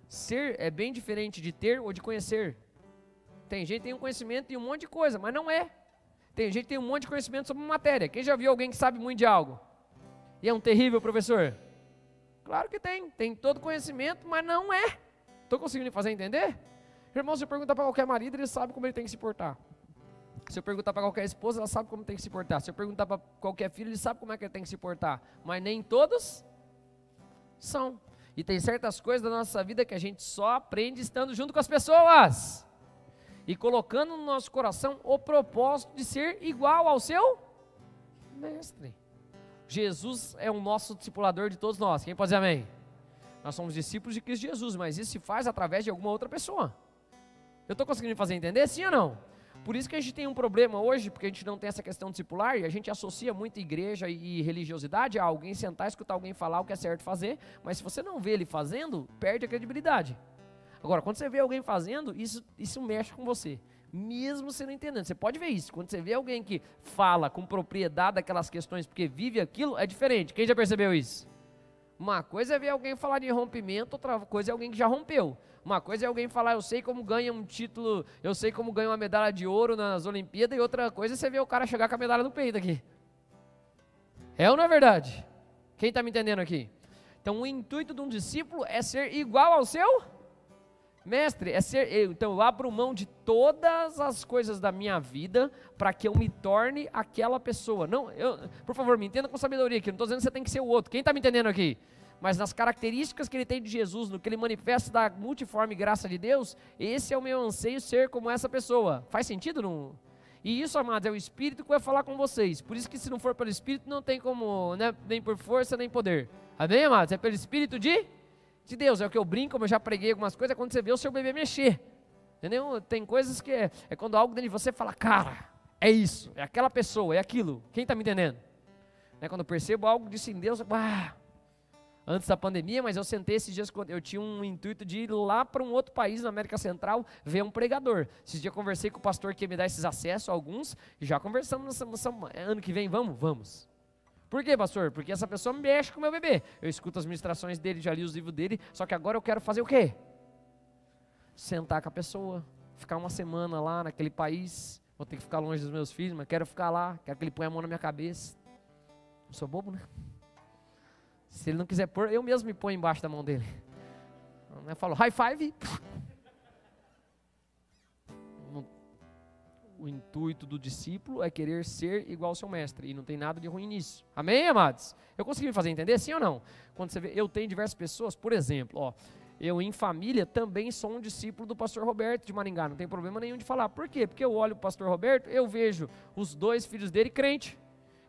Ser é bem diferente de ter ou de conhecer. Tem gente que tem um conhecimento de um monte de coisa, mas não é. Tem gente que tem um monte de conhecimento sobre matéria. Quem já viu alguém que sabe muito de algo? E é um terrível professor? Claro que tem. Tem todo conhecimento, mas não é. Estou conseguindo me fazer entender? Irmão, se eu perguntar para qualquer marido, ele sabe como ele tem que se portar. Se eu perguntar para qualquer esposa, ela sabe como tem que se portar. Se eu perguntar para qualquer filho, ele sabe como é que ele tem que se portar. Mas nem todos são. E tem certas coisas da nossa vida que a gente só aprende estando junto com as pessoas. E colocando no nosso coração o propósito de ser igual ao seu mestre. Jesus é o nosso discipulador de todos nós. Quem pode dizer amém? Nós somos discípulos de Cristo Jesus, mas isso se faz através de alguma outra pessoa. Eu estou conseguindo me fazer entender? Sim ou não? Por isso que a gente tem um problema hoje, porque a gente não tem essa questão discipular, e a gente associa muito igreja e religiosidade a alguém sentar e escutar alguém falar o que é certo fazer, mas se você não vê ele fazendo, perde a credibilidade. Agora, quando você vê alguém fazendo, isso mexe com você, mesmo você não entendendo. Você pode ver isso, quando você vê alguém que fala com propriedade daquelas questões, porque vive aquilo, é diferente. Quem já percebeu isso? Uma coisa é ver alguém falar de rompimento, outra coisa é alguém que já rompeu. Uma coisa é alguém falar, eu sei como ganha um título, eu sei como ganha uma medalha de ouro nas Olimpíadas, e outra coisa é você ver o cara chegar com a medalha no peito aqui. É ou não é verdade? Quem está me entendendo aqui? Então o intuito de um discípulo é ser igual ao seu mestre, é ser, então eu abro mão de todas as coisas da minha vida para que eu me torne aquela pessoa. Não, por favor, me entenda com sabedoria aqui, não estou dizendo que você tem que ser o outro. Quem está me entendendo aqui? Mas nas características que ele tem de Jesus, no que ele manifesta da multiforme graça de Deus, esse é o meu anseio, ser como essa pessoa. Faz sentido? Não? E isso, amados, é o Espírito que vai falar com vocês. Por isso que se não for pelo Espírito, não tem como, né, nem por força, nem poder. Amém, amados? É pelo Espírito de Deus. É o que eu brinco, como eu já preguei algumas coisas, é quando você vê o seu bebê mexer. Entendeu? Tem coisas que é quando algo dentro de você fala, cara, é isso, é aquela pessoa, é aquilo. Quem está me entendendo? É quando eu percebo algo disso em Deus, antes da pandemia, mas eu sentei esses dias, eu tinha um intuito de ir lá para um outro país na América Central, ver um pregador. Esses dias eu conversei com o pastor que ia me dar esses acessos, alguns, e já conversamos, ano que vem, vamos. Por quê, pastor? Porque essa pessoa mexe com o meu bebê. Eu escuto as ministrações dele, já li os livros dele, só que agora eu quero fazer o quê? Sentar com a pessoa, ficar uma semana lá naquele país, vou ter que ficar longe dos meus filhos, mas quero ficar lá, quero que ele ponha a mão na minha cabeça. Não sou bobo, né? Se ele não quiser pôr, eu mesmo me ponho embaixo da mão dele. Eu falo, high five. O intuito do discípulo é querer ser igual ao seu mestre, e não tem nada de ruim nisso. Amém, amados? Eu consegui me fazer entender, sim ou não? Quando você vê, eu tenho diversas pessoas, por exemplo, ó, eu em família também sou um discípulo do pastor Roberto de Maringá, não tem problema nenhum de falar. Por quê? Porque eu olho o pastor Roberto, eu vejo os 2 filhos dele crente.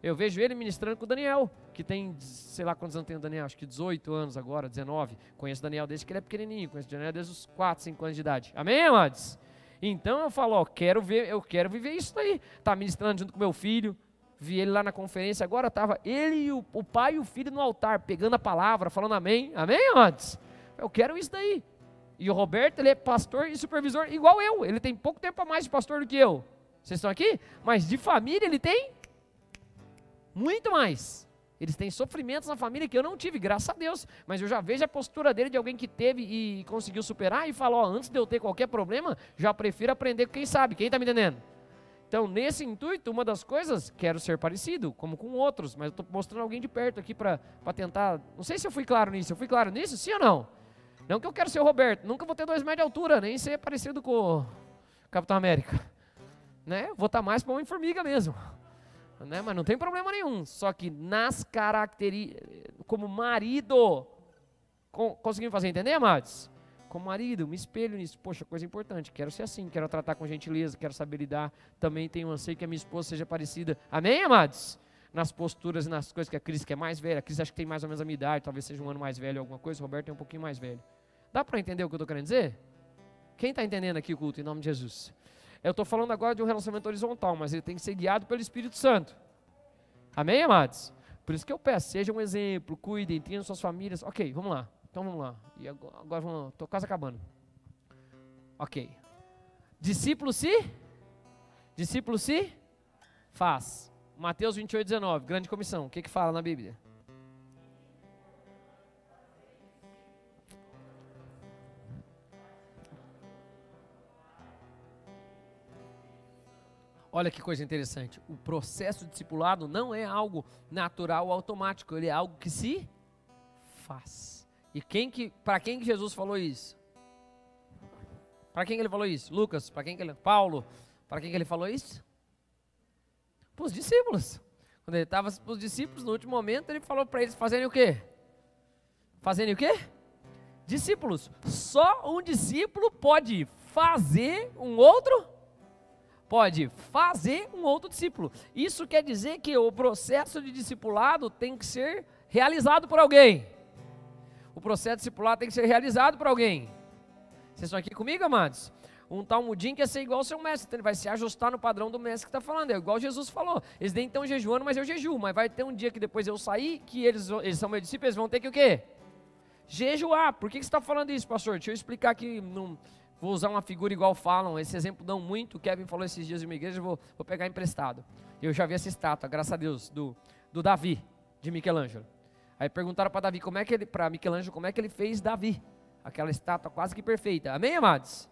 Eu vejo ele ministrando com o Daniel, que tem, sei lá quantos anos tem o Daniel, acho que 18 anos agora, 19. Conheço o Daniel desde que ele é pequenininho, conheço o Daniel desde os 4, 5 anos de idade. Amém, amados? Então eu falo, ó, eu quero viver isso daí. Tá ministrando junto com meu filho, vi ele lá na conferência, agora estava ele e o pai e o filho no altar, pegando a palavra, falando amém. Amém, amados? Eu quero isso daí. E o Roberto, ele é pastor e supervisor igual eu. Ele tem pouco tempo a mais de pastor do que eu. Vocês estão aqui? Mas de família ele tem muito mais. Eles têm sofrimentos na família que eu não tive, graças a Deus. Mas eu já vejo a postura dele de alguém que teve e conseguiu superar e falou, ó, antes de eu ter qualquer problema, já prefiro aprender com quem sabe. Quem está me entendendo? Então, nesse intuito, uma das coisas, quero ser parecido, como com outros, mas eu estou mostrando alguém de perto aqui para tentar, não sei se eu fui claro nisso, sim ou não? Não que eu quero ser o Roberto, nunca vou ter 2 metros de altura, nem ser parecido com o Capitão América, né? Vou estar mais para uma formiga mesmo, né? Mas não tem problema nenhum, só que nas características, como marido, conseguimos fazer entender, amados? Como marido, me espelho nisso, poxa, coisa importante, quero ser assim, quero tratar com gentileza, quero saber lidar, também tenho um anseio que a minha esposa seja parecida, amém, amados? Nas posturas e nas coisas que a Cris, que é mais velha, a Cris acho que tem mais ou menos a minha idade, talvez seja um ano mais velho ou alguma coisa, o Roberto é um pouquinho mais velho. Dá para entender o que eu estou querendo dizer? Quem está entendendo aqui o culto, em nome de Jesus? Eu estou falando agora de um relacionamento horizontal, mas ele tem que ser guiado pelo Espírito Santo, amém, amados? Por isso que eu peço, seja um exemplo, cuidem, tenham suas famílias, ok, vamos lá. Então vamos lá, e agora vamos lá, estou quase acabando. Ok. Discípulo se faz. Mateus 28, 19, grande comissão, o que fala na Bíblia? Olha que coisa interessante, o processo de discipulado não é algo natural ou automático, ele é algo que se faz. E para quem que Jesus falou isso? Para quem que ele falou isso? Lucas, Paulo, para quem que ele falou isso? Para os discípulos. Quando ele estava para os discípulos, no último momento, ele falou para eles fazerem o quê? Fazerem o quê? Discípulos. Só um discípulo pode fazer um outro? Pode fazer um outro discípulo. Isso quer dizer que o processo de discipulado tem que ser realizado por alguém. O processo discipulado tem que ser realizado por alguém. Vocês estão aqui comigo, amados? Um talmudinho quer ser igual ao seu mestre, então ele vai se ajustar no padrão do mestre que está falando, é igual Jesus falou, eles nem estão jejuando, mas eu jejuo, mas vai ter um dia que depois eu sair, que eles são meus discípulos, eles vão ter que o quê? Jejuar. Por que você está falando isso, pastor? Deixa eu explicar aqui, vou usar uma figura igual falam, esse exemplo dão muito, o Kevin falou esses dias em uma igreja, vou pegar emprestado. Eu já vi essa estátua, graças a Deus, do Davi, de Michelangelo. Aí perguntaram para Davi, para Michelangelo, como é que ele fez Davi? Aquela estátua quase que perfeita. Amém, amados?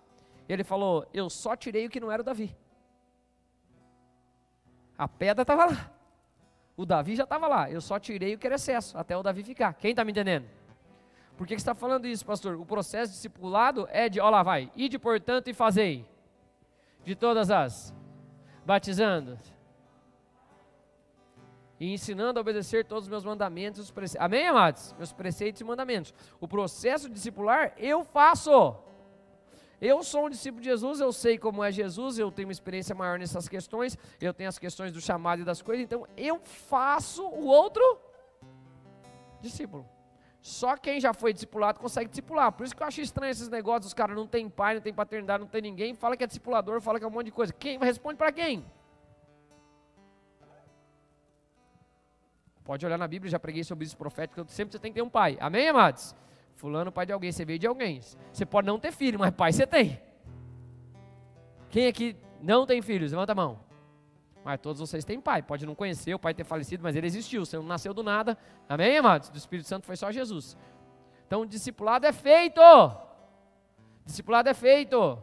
E ele falou, eu só tirei o que não era o Davi. A pedra estava lá. O Davi já estava lá. Eu só tirei o que era excesso, até o Davi ficar. Quem está me entendendo? Por que você está falando isso, pastor? O processo discipulado é de, ó lá vai, ide portanto e fazei. De todas as, batizando. E ensinando a obedecer todos os meus mandamentos e os preceitos. Amém, amados? Meus preceitos e mandamentos. O processo discipular eu faço. Eu sou um discípulo de Jesus, eu sei como é Jesus, eu tenho uma experiência maior nessas questões, eu tenho as questões do chamado e das coisas, então eu faço o outro discípulo. Só quem já foi discipulado consegue discipular. Por isso que eu acho estranho esses negócios, os caras não tem pai, não tem paternidade, não tem ninguém, fala que é discipulador, fala que é um monte de coisa. Quem responde para quem? Pode olhar na Bíblia, já preguei sobre isso profético, sempre você tem que ter um pai. Amém, amados? Fulano, pai de alguém, você veio de alguém. Você pode não ter filho, mas pai você tem. Quem aqui não tem filhos? Levanta a mão. Mas todos vocês têm pai. Pode não conhecer, o pai ter falecido, mas ele existiu. Você não nasceu do nada. Amém, amados? Do Espírito Santo foi só Jesus. Então, o discipulado é feito. Discipulado é feito.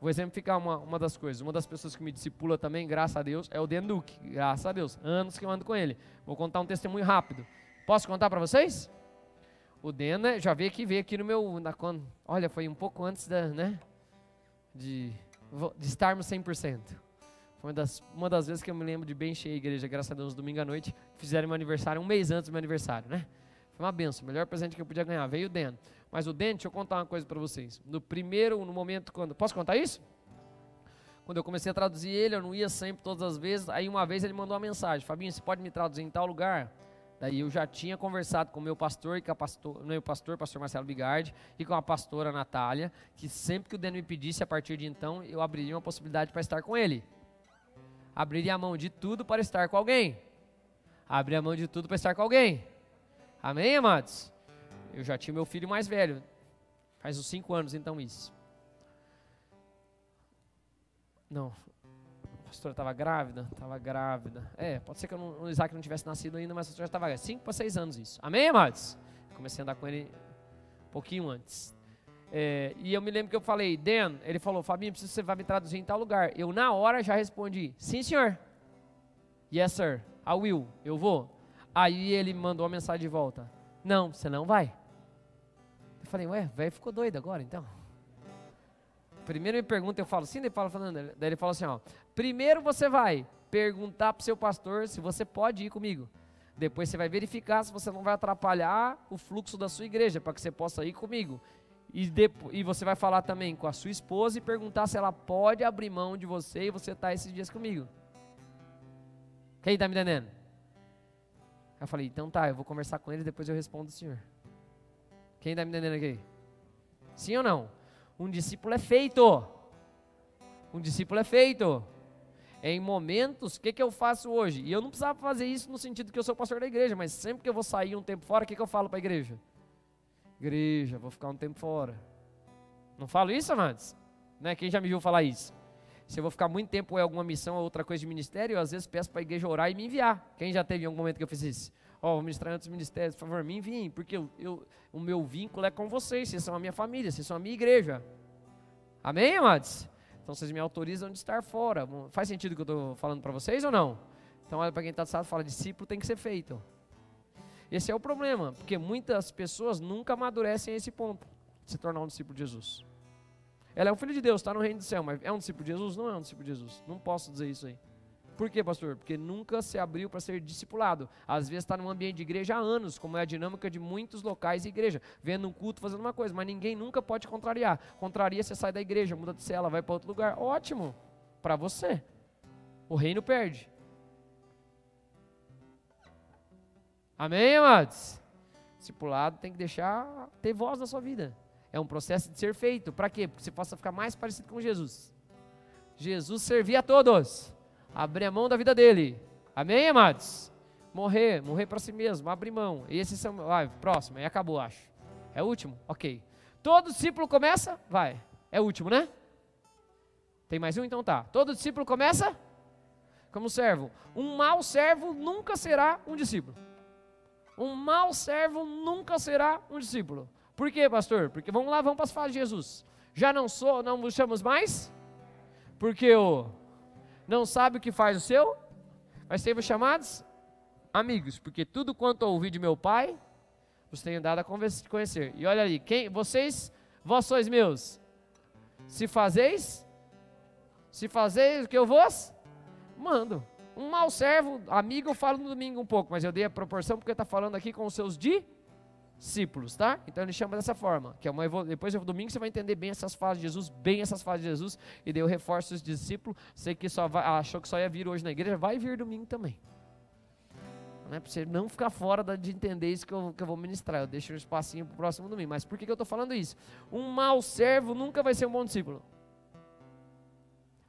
Vou exemplificar uma das coisas. Uma das pessoas que me discipula também, graças a Deus, é o Denduque. Graças a Deus. Anos que eu ando com ele. Vou contar um testemunho rápido. Posso contar para vocês? O Dena já veio aqui no meu, olha, foi um pouco antes de estarmos 100%. Foi uma das vezes que eu me lembro de bem cheia a igreja, graças a Deus, domingo à noite, fizeram meu aniversário, um mês antes do meu aniversário, né? Foi uma benção, o melhor presente que eu podia ganhar, veio o Den. Mas o Den, deixa eu contar uma coisa para vocês. No momento quando, posso contar isso? Quando eu comecei a traduzir ele, eu não ia sempre, todas as vezes, aí uma vez ele mandou uma mensagem: Fabinho, você pode me traduzir em tal lugar? Daí eu já tinha conversado com o meu pastor, e com pastor Marcelo Bigardi, e com a pastora Natália, que sempre que o Den me pedisse, a partir de então, eu abriria uma possibilidade para estar com ele. Abriria a mão de tudo para estar com alguém. Abriria a mão de tudo para estar com alguém. Amém, amados? Eu já tinha meu filho mais velho. Faz uns 5 anos, então, isso. Não. A pastora estava grávida? Estava grávida. Pode ser que o Isaac não tivesse nascido ainda, mas a pastora já estava grávida. 5 para 6 anos isso. Amém, amados? Comecei a andar com ele um pouquinho antes. E eu me lembro que eu falei, Dan, ele falou, Fabinho, preciso que você vai me traduzir em tal lugar. Eu na hora já respondi, sim senhor. Yes sir, I will, eu vou. Aí ele me mandou uma mensagem de volta, não, você não vai. Eu falei, velho ficou doido agora então. Primeiro me pergunta, eu falo sim, daí ele fala assim, primeiro você vai perguntar para o seu pastor se você pode ir comigo. Depois você vai verificar se você não vai atrapalhar o fluxo da sua igreja, para que você possa ir comigo. E você vai falar também com a sua esposa e perguntar se ela pode abrir mão de você e você estar esses dias comigo. Quem está me entendendo? Eu falei, então tá, eu vou conversar com ele e depois eu respondo o senhor. Quem está me entendendo aqui? Sim ou não? Um discípulo é feito. Um discípulo é feito. Em momentos, o que eu faço hoje? E eu não precisava fazer isso no sentido que eu sou pastor da igreja, mas sempre que eu vou sair um tempo fora, o que eu falo para a igreja? Igreja, vou ficar um tempo fora. Não falo isso, amados? Né? Quem já me viu falar isso? Se eu vou ficar muito tempo em alguma missão ou outra coisa de ministério, eu às vezes peço para a igreja orar e me enviar. Quem já teve em algum momento que eu fiz isso? Vou ministrar em outros ministérios, por favor, me enviem, porque o meu vínculo é com vocês são a minha família, vocês são a minha igreja. Amém, amados? Então vocês me autorizam de estar fora. Faz sentido o que eu estou falando para vocês ou não? Então olha para quem está do lado e fala, discípulo tem que ser feito. Esse é o problema, porque muitas pessoas nunca amadurecem a esse ponto, de se tornar um discípulo de Jesus. Ela é um filho de Deus, está no reino do céu, mas é um discípulo de Jesus? Não é um discípulo de Jesus. Não posso dizer isso aí. Por quê, pastor? Porque nunca se abriu para ser discipulado. Às vezes está num ambiente de igreja há anos, como é a dinâmica de muitos locais de igreja, vendo um culto, fazendo uma coisa, mas ninguém nunca pode contrariar. Contraria, você sai da igreja, muda de cela, vai para outro lugar. Ótimo, para você. O reino perde. Amém, amados? Discipulado tem que deixar ter voz na sua vida. É um processo de ser feito. Para quê? Porque você possa ficar mais parecido com Jesus. Jesus servia a todos. Abrir a mão da vida dele. Amém, amados? Morrer para si mesmo, abrir mão. E esses são, próximo, aí acabou, acho. É o último? Ok. Todo discípulo começa? Vai. É o último, né? Tem mais um? Então tá. Todo discípulo começa como servo. Um mau servo nunca será um discípulo. Um mau servo nunca será um discípulo. Por quê, pastor? Porque vamos para as falas de Jesus. Já não vos chamamos mais? Porque não sabe o que faz o seu? Mas sermos chamados amigos. Porque tudo quanto ouvi de meu Pai, os tenho dado a conhecer. E olha ali, vós sois meus. Se fazeis o que eu vos mando. Um mau servo, amigo, eu falo no domingo um pouco, mas eu dei a proporção porque está falando aqui com os seus discípulos, tá? Então ele chama dessa forma, que é depois do domingo você vai entender bem essas falas de Jesus, e daí eu reforço os discípulos. Sei que achou que só ia vir hoje na igreja, vai vir domingo também. Não é para você não ficar fora de entender isso que eu vou ministrar, eu deixo um espacinho para o próximo domingo. Mas por que eu estou falando isso? Um mau servo nunca vai ser um bom discípulo.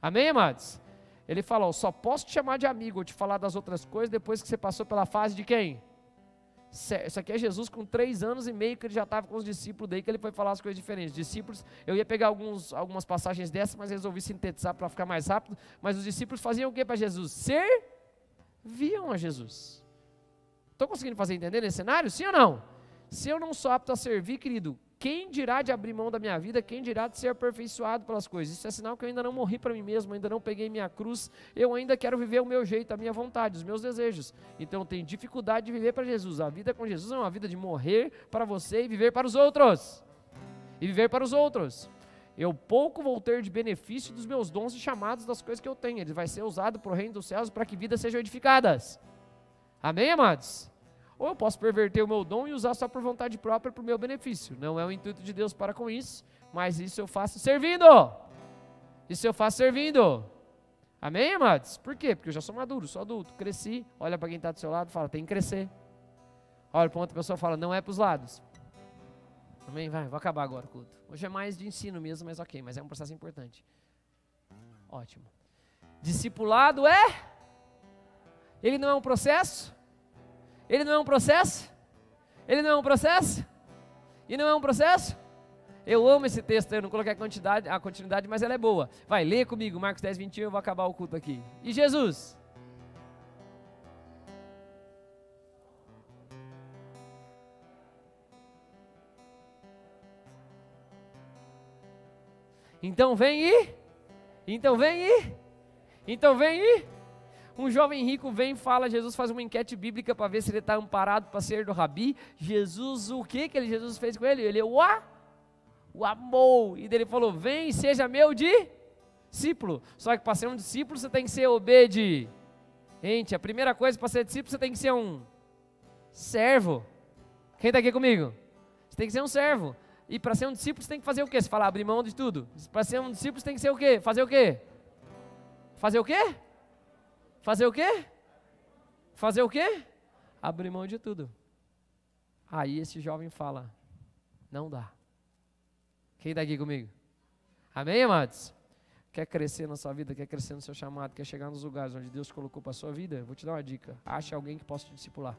Amém, amados? Ele fala, só posso te chamar de amigo ou te falar das outras coisas depois que você passou pela fase de quem? Isso aqui é Jesus com 3 anos e meio que ele já estava com os discípulos, daí que ele foi falar as coisas diferentes. Discípulos, eu ia pegar algumas passagens dessas, mas resolvi sintetizar para ficar mais rápido. Mas os discípulos faziam o que para Jesus? Serviam a Jesus. Estou conseguindo fazer entender nesse cenário? Sim ou não? Se eu não sou apto a servir, querido, quem dirá de abrir mão da minha vida? Quem dirá de ser aperfeiçoado pelas coisas? Isso é sinal que eu ainda não morri para mim mesmo, ainda não peguei minha cruz, eu ainda quero viver o meu jeito, a minha vontade, os meus desejos. Então eu tenho dificuldade de viver para Jesus. A vida com Jesus é uma vida de morrer para você e viver para os outros. E viver para os outros. Eu pouco vou ter de benefício dos meus dons e chamados das coisas que eu tenho. Ele vai ser usado para o reino dos céus para que vidas sejam edificadas. Amém, amados? Ou eu posso perverter o meu dom e usar só por vontade própria para o meu benefício. Não é o intuito de Deus para com isso, mas isso eu faço servindo. Isso eu faço servindo. Amém, amados? Por quê? Porque eu já sou maduro, sou adulto, cresci. Olha para quem está do seu lado e fala, tem que crescer. Olha para outra pessoa e fala, não é para os lados. Amém? Vai, vou acabar agora o culto. Hoje é mais de ensino mesmo, mas ok, mas é um processo importante. Ótimo. Discipulado ele não é um processo? Ele não é um processo? Ele não é um processo? E não é um processo? Eu amo esse texto, eu não coloquei a continuidade, mas ela é boa. Vai, lê comigo, Marcos 10, 21, eu vou acabar o culto aqui. E Jesus? Então vem e? Então vem e? Então vem e? Um jovem rico vem e fala, Jesus faz uma enquete bíblica para ver se ele está amparado para ser do rabi. Jesus, o que Jesus fez com ele? Ele o amou. E ele falou, vem e seja meu discípulo. Só que para ser um discípulo você tem que ser obediente. A primeira coisa para ser discípulo você tem que ser um servo. Quem está aqui comigo? Você tem que ser um servo. E para ser um discípulo você tem que fazer o quê? Você fala, abrir mão de tudo. Para ser um discípulo você tem que ser o quê? Fazer o quê? Fazer o quê? Fazer o quê? Fazer o quê? Abrir mão de tudo. Aí esse jovem fala, não dá. Quem está aqui comigo? Amém, amados? Quer crescer na sua vida, quer crescer no seu chamado, quer chegar nos lugares onde Deus colocou para a sua vida? Vou te dar uma dica. Ache alguém que possa te discipular.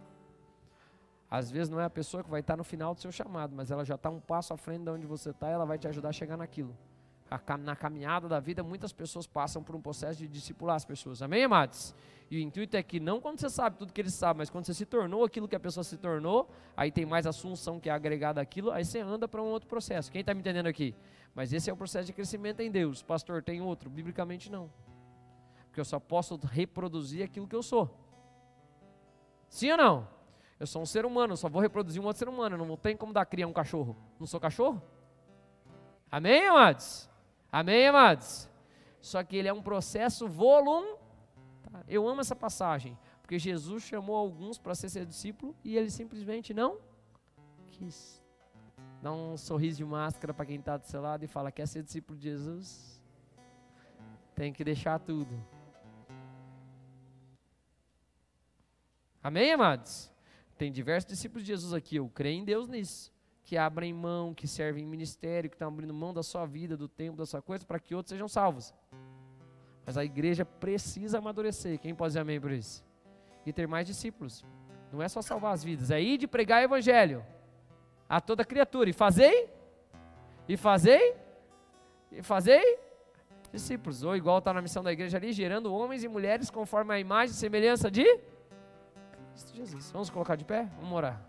Às vezes não é a pessoa que vai estar no final do seu chamado, mas ela já está um passo à frente de onde você está e ela vai te ajudar a chegar naquilo. Na caminhada da vida, muitas pessoas passam por um processo de discipular as pessoas. Amém, amados? E o intuito é que não quando você sabe tudo que ele sabe, mas quando você se tornou aquilo que a pessoa se tornou, aí tem mais assunção que é agregada àquilo, aí você anda para um outro processo. Quem está me entendendo aqui? Mas esse é o processo de crescimento em Deus. Pastor, tem outro? Biblicamente não. Porque eu só posso reproduzir aquilo que eu sou. Sim ou não? Eu sou um ser humano, eu só vou reproduzir um outro ser humano. Não tem como dar cria a um cachorro. Não sou cachorro? Amém, amados? Amém, amados? Só que ele é um processo voluntário. Eu amo essa passagem, porque Jesus chamou alguns para ser seu discípulo e ele simplesmente não quis. Dá um sorriso de máscara para quem está do seu lado e fala, quer ser discípulo de Jesus? Tem que deixar tudo. Amém, amados? Tem diversos discípulos de Jesus aqui, eu creio em Deus nisso. Que abrem mão, que servem em ministério, que estão abrindo mão da sua vida, do tempo, da sua coisa, para que outros sejam salvos. Mas a igreja precisa amadurecer. Quem pode dizer amém por isso? E ter mais discípulos. Não é só salvar as vidas, é ir de pregar o evangelho a toda criatura. E fazei discípulos. Ou igual está na missão da igreja ali, gerando homens e mulheres conforme a imagem e semelhança de Cristo Jesus. Vamos colocar de pé? Vamos orar.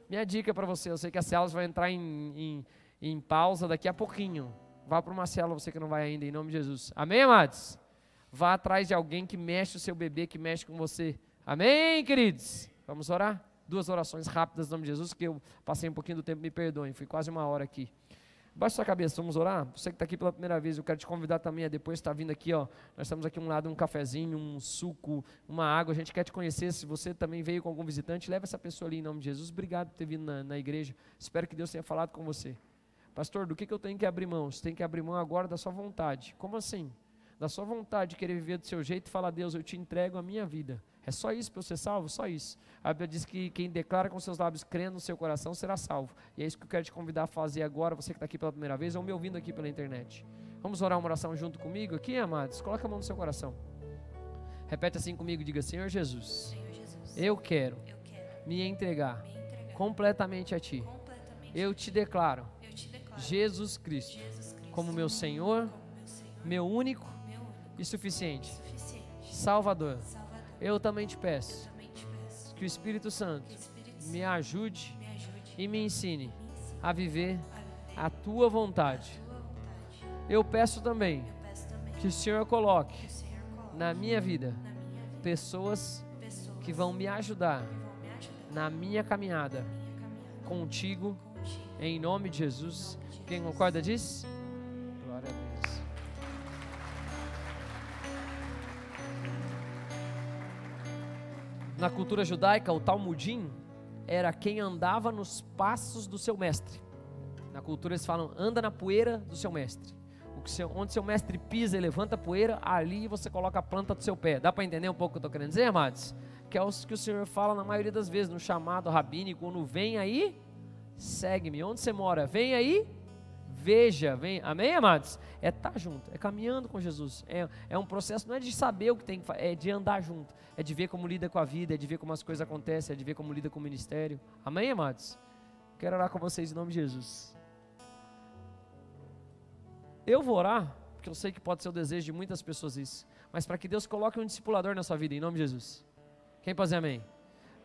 Minha dica para você, eu sei que as células vão entrar em pausa daqui a pouquinho. Vá para uma célula, você que não vai ainda, em nome de Jesus. Amém, amados? Vá atrás de alguém que mexe o seu bebê, que mexe com você. Amém, queridos? Vamos orar? 2 orações rápidas, em nome de Jesus, que eu passei um pouquinho do tempo, me perdoem. Fui quase 1 hora aqui. Baixa sua cabeça, vamos orar? Você que está aqui pela primeira vez, eu quero te convidar também a depois estar vindo aqui, ó. Nós estamos aqui um lado, um cafezinho, um suco, uma água, a gente quer te conhecer. Se você também veio com algum visitante, leva essa pessoa ali em nome de Jesus. Obrigado por ter vindo na igreja. Espero que Deus tenha falado com você. Pastor, do que eu tenho que abrir mão? Você tem que abrir mão agora da sua vontade. Como assim? Da sua vontade de querer viver do seu jeito e falar, Deus, eu te entrego a minha vida. É só isso para eu ser salvo? Só isso. A Bíblia diz que quem declara com seus lábios, crendo no seu coração, será salvo. E é isso que eu quero te convidar a fazer agora, você que está aqui pela primeira vez ou me ouvindo aqui pela internet. Vamos orar uma oração junto comigo aqui, amados? Coloca a mão no seu coração. Repete assim comigo, diga, Senhor Jesus, eu quero me entregar completamente a Ti. Eu te declaro Jesus Cristo como meu Senhor, meu único e suficiente Salvador. Eu também te peço que o Espírito Santo me ajude e me ensine a viver a tua vontade. Eu peço também que o Senhor coloque na minha vida pessoas que vão me ajudar na minha caminhada contigo, em nome de Jesus. Quem concorda disso? Glória a Deus. Na cultura judaica, o Talmudim era quem andava nos passos do seu mestre. Na cultura eles falam, anda na poeira do seu mestre. Onde seu mestre pisa e levanta a poeira, ali você coloca a planta do seu pé. Dá para entender um pouco o que eu estou querendo dizer, amados? Que é o que o Senhor fala na maioria das vezes, no chamado rabínico, no vem aí, segue-me. Onde você mora? Vem aí, veja, vem. Amém, amados? É estar junto, é caminhando com Jesus. É um processo, não é de saber o que tem que fazer, é de andar junto. É de ver como lida com a vida, é de ver como as coisas acontecem, é de ver como lida com o ministério. Amém, amados? Quero orar com vocês em nome de Jesus. Eu vou orar, porque eu sei que pode ser o desejo de muitas pessoas isso, mas para que Deus coloque um discipulador na sua vida, em nome de Jesus. Quem pode dizer amém?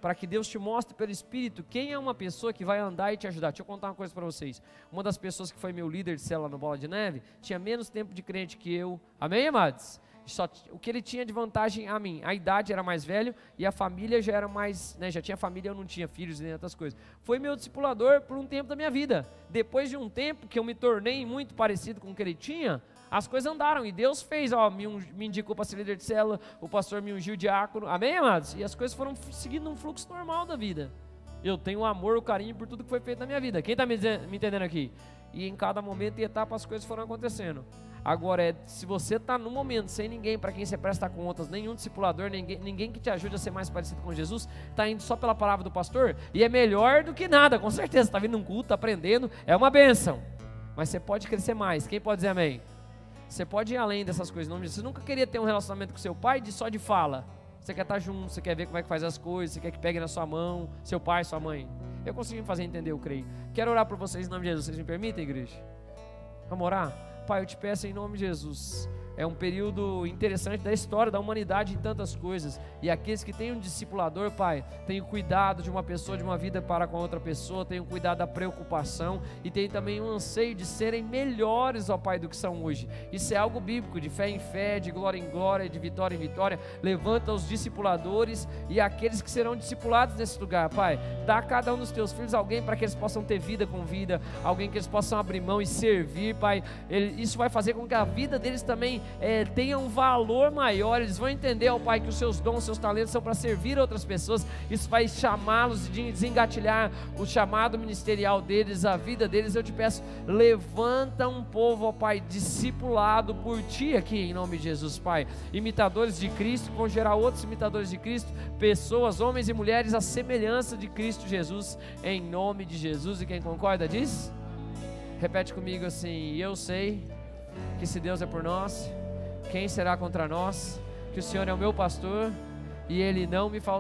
Para que Deus te mostre pelo Espírito quem é uma pessoa que vai andar e te ajudar. Deixa eu contar uma coisa para vocês. Uma das pessoas que foi meu líder de célula no Bola de Neve, tinha menos tempo de crente que eu. Amém, amados? O que ele tinha de vantagem a mim, a idade era mais velho e a família já era mais, né, já tinha família, eu não tinha filhos nem outras coisas. Foi meu discipulador por um tempo da minha vida. Depois de um tempo que eu me tornei muito parecido com o que ele tinha, as coisas andaram e Deus fez, me indicou para ser líder de célula, o pastor me ungiu diácono, amém, amados? E as coisas foram seguindo um fluxo normal da vida. Eu tenho o amor, o carinho por tudo que foi feito na minha vida. Quem está me entendendo aqui? E em cada momento e etapa as coisas foram acontecendo. Agora, se você está no momento sem ninguém para quem você presta contas, nenhum discipulador, ninguém que te ajude a ser mais parecido com Jesus, está indo só pela palavra do pastor, e é melhor do que nada, com certeza. Está vindo num culto, está aprendendo, é uma bênção. Mas você pode crescer mais. Quem pode dizer amém? Você pode ir além dessas coisas. Você nunca queria ter um relacionamento com seu pai só de fala. Você quer estar junto, você quer ver como é que faz as coisas, você quer que pegue na sua mão, seu pai, sua mãe. Eu consegui me fazer entender, eu creio. Quero orar por vocês em nome de Jesus. Vocês me permitem, igreja? Vamos orar? Pai, eu te peço em nome de Jesus. É um período interessante da história da humanidade em tantas coisas. E aqueles que têm um discipulador, Pai, tenham cuidado de uma pessoa, de uma vida para com outra pessoa, tenham cuidado da preocupação e tenham também um anseio de serem melhores, ó Pai, do que são hoje. Isso é algo bíblico, de fé em fé, de glória em glória, de vitória em vitória. Levanta os discipuladores e aqueles que serão discipulados nesse lugar, Pai. Dá a cada um dos teus filhos alguém para que eles possam ter vida com vida, alguém que eles possam abrir mão e servir, Pai. Isso vai fazer com que a vida deles também tenha um valor maior. Eles vão entender, ó Pai, que os seus dons, seus talentos são para servir outras pessoas. Isso vai chamá-los e desengatilhar o chamado ministerial deles, a vida deles. Eu te peço, levanta um povo, ó Pai, discipulado por Ti aqui, em nome de Jesus, Pai. Imitadores de Cristo, vão gerar outros imitadores de Cristo, pessoas, homens e mulheres, à semelhança de Cristo Jesus, em nome de Jesus. E quem concorda diz? Repete comigo assim: eu sei que se Deus é por nós, quem será contra nós? Que o Senhor é o meu pastor e Ele não me faltará.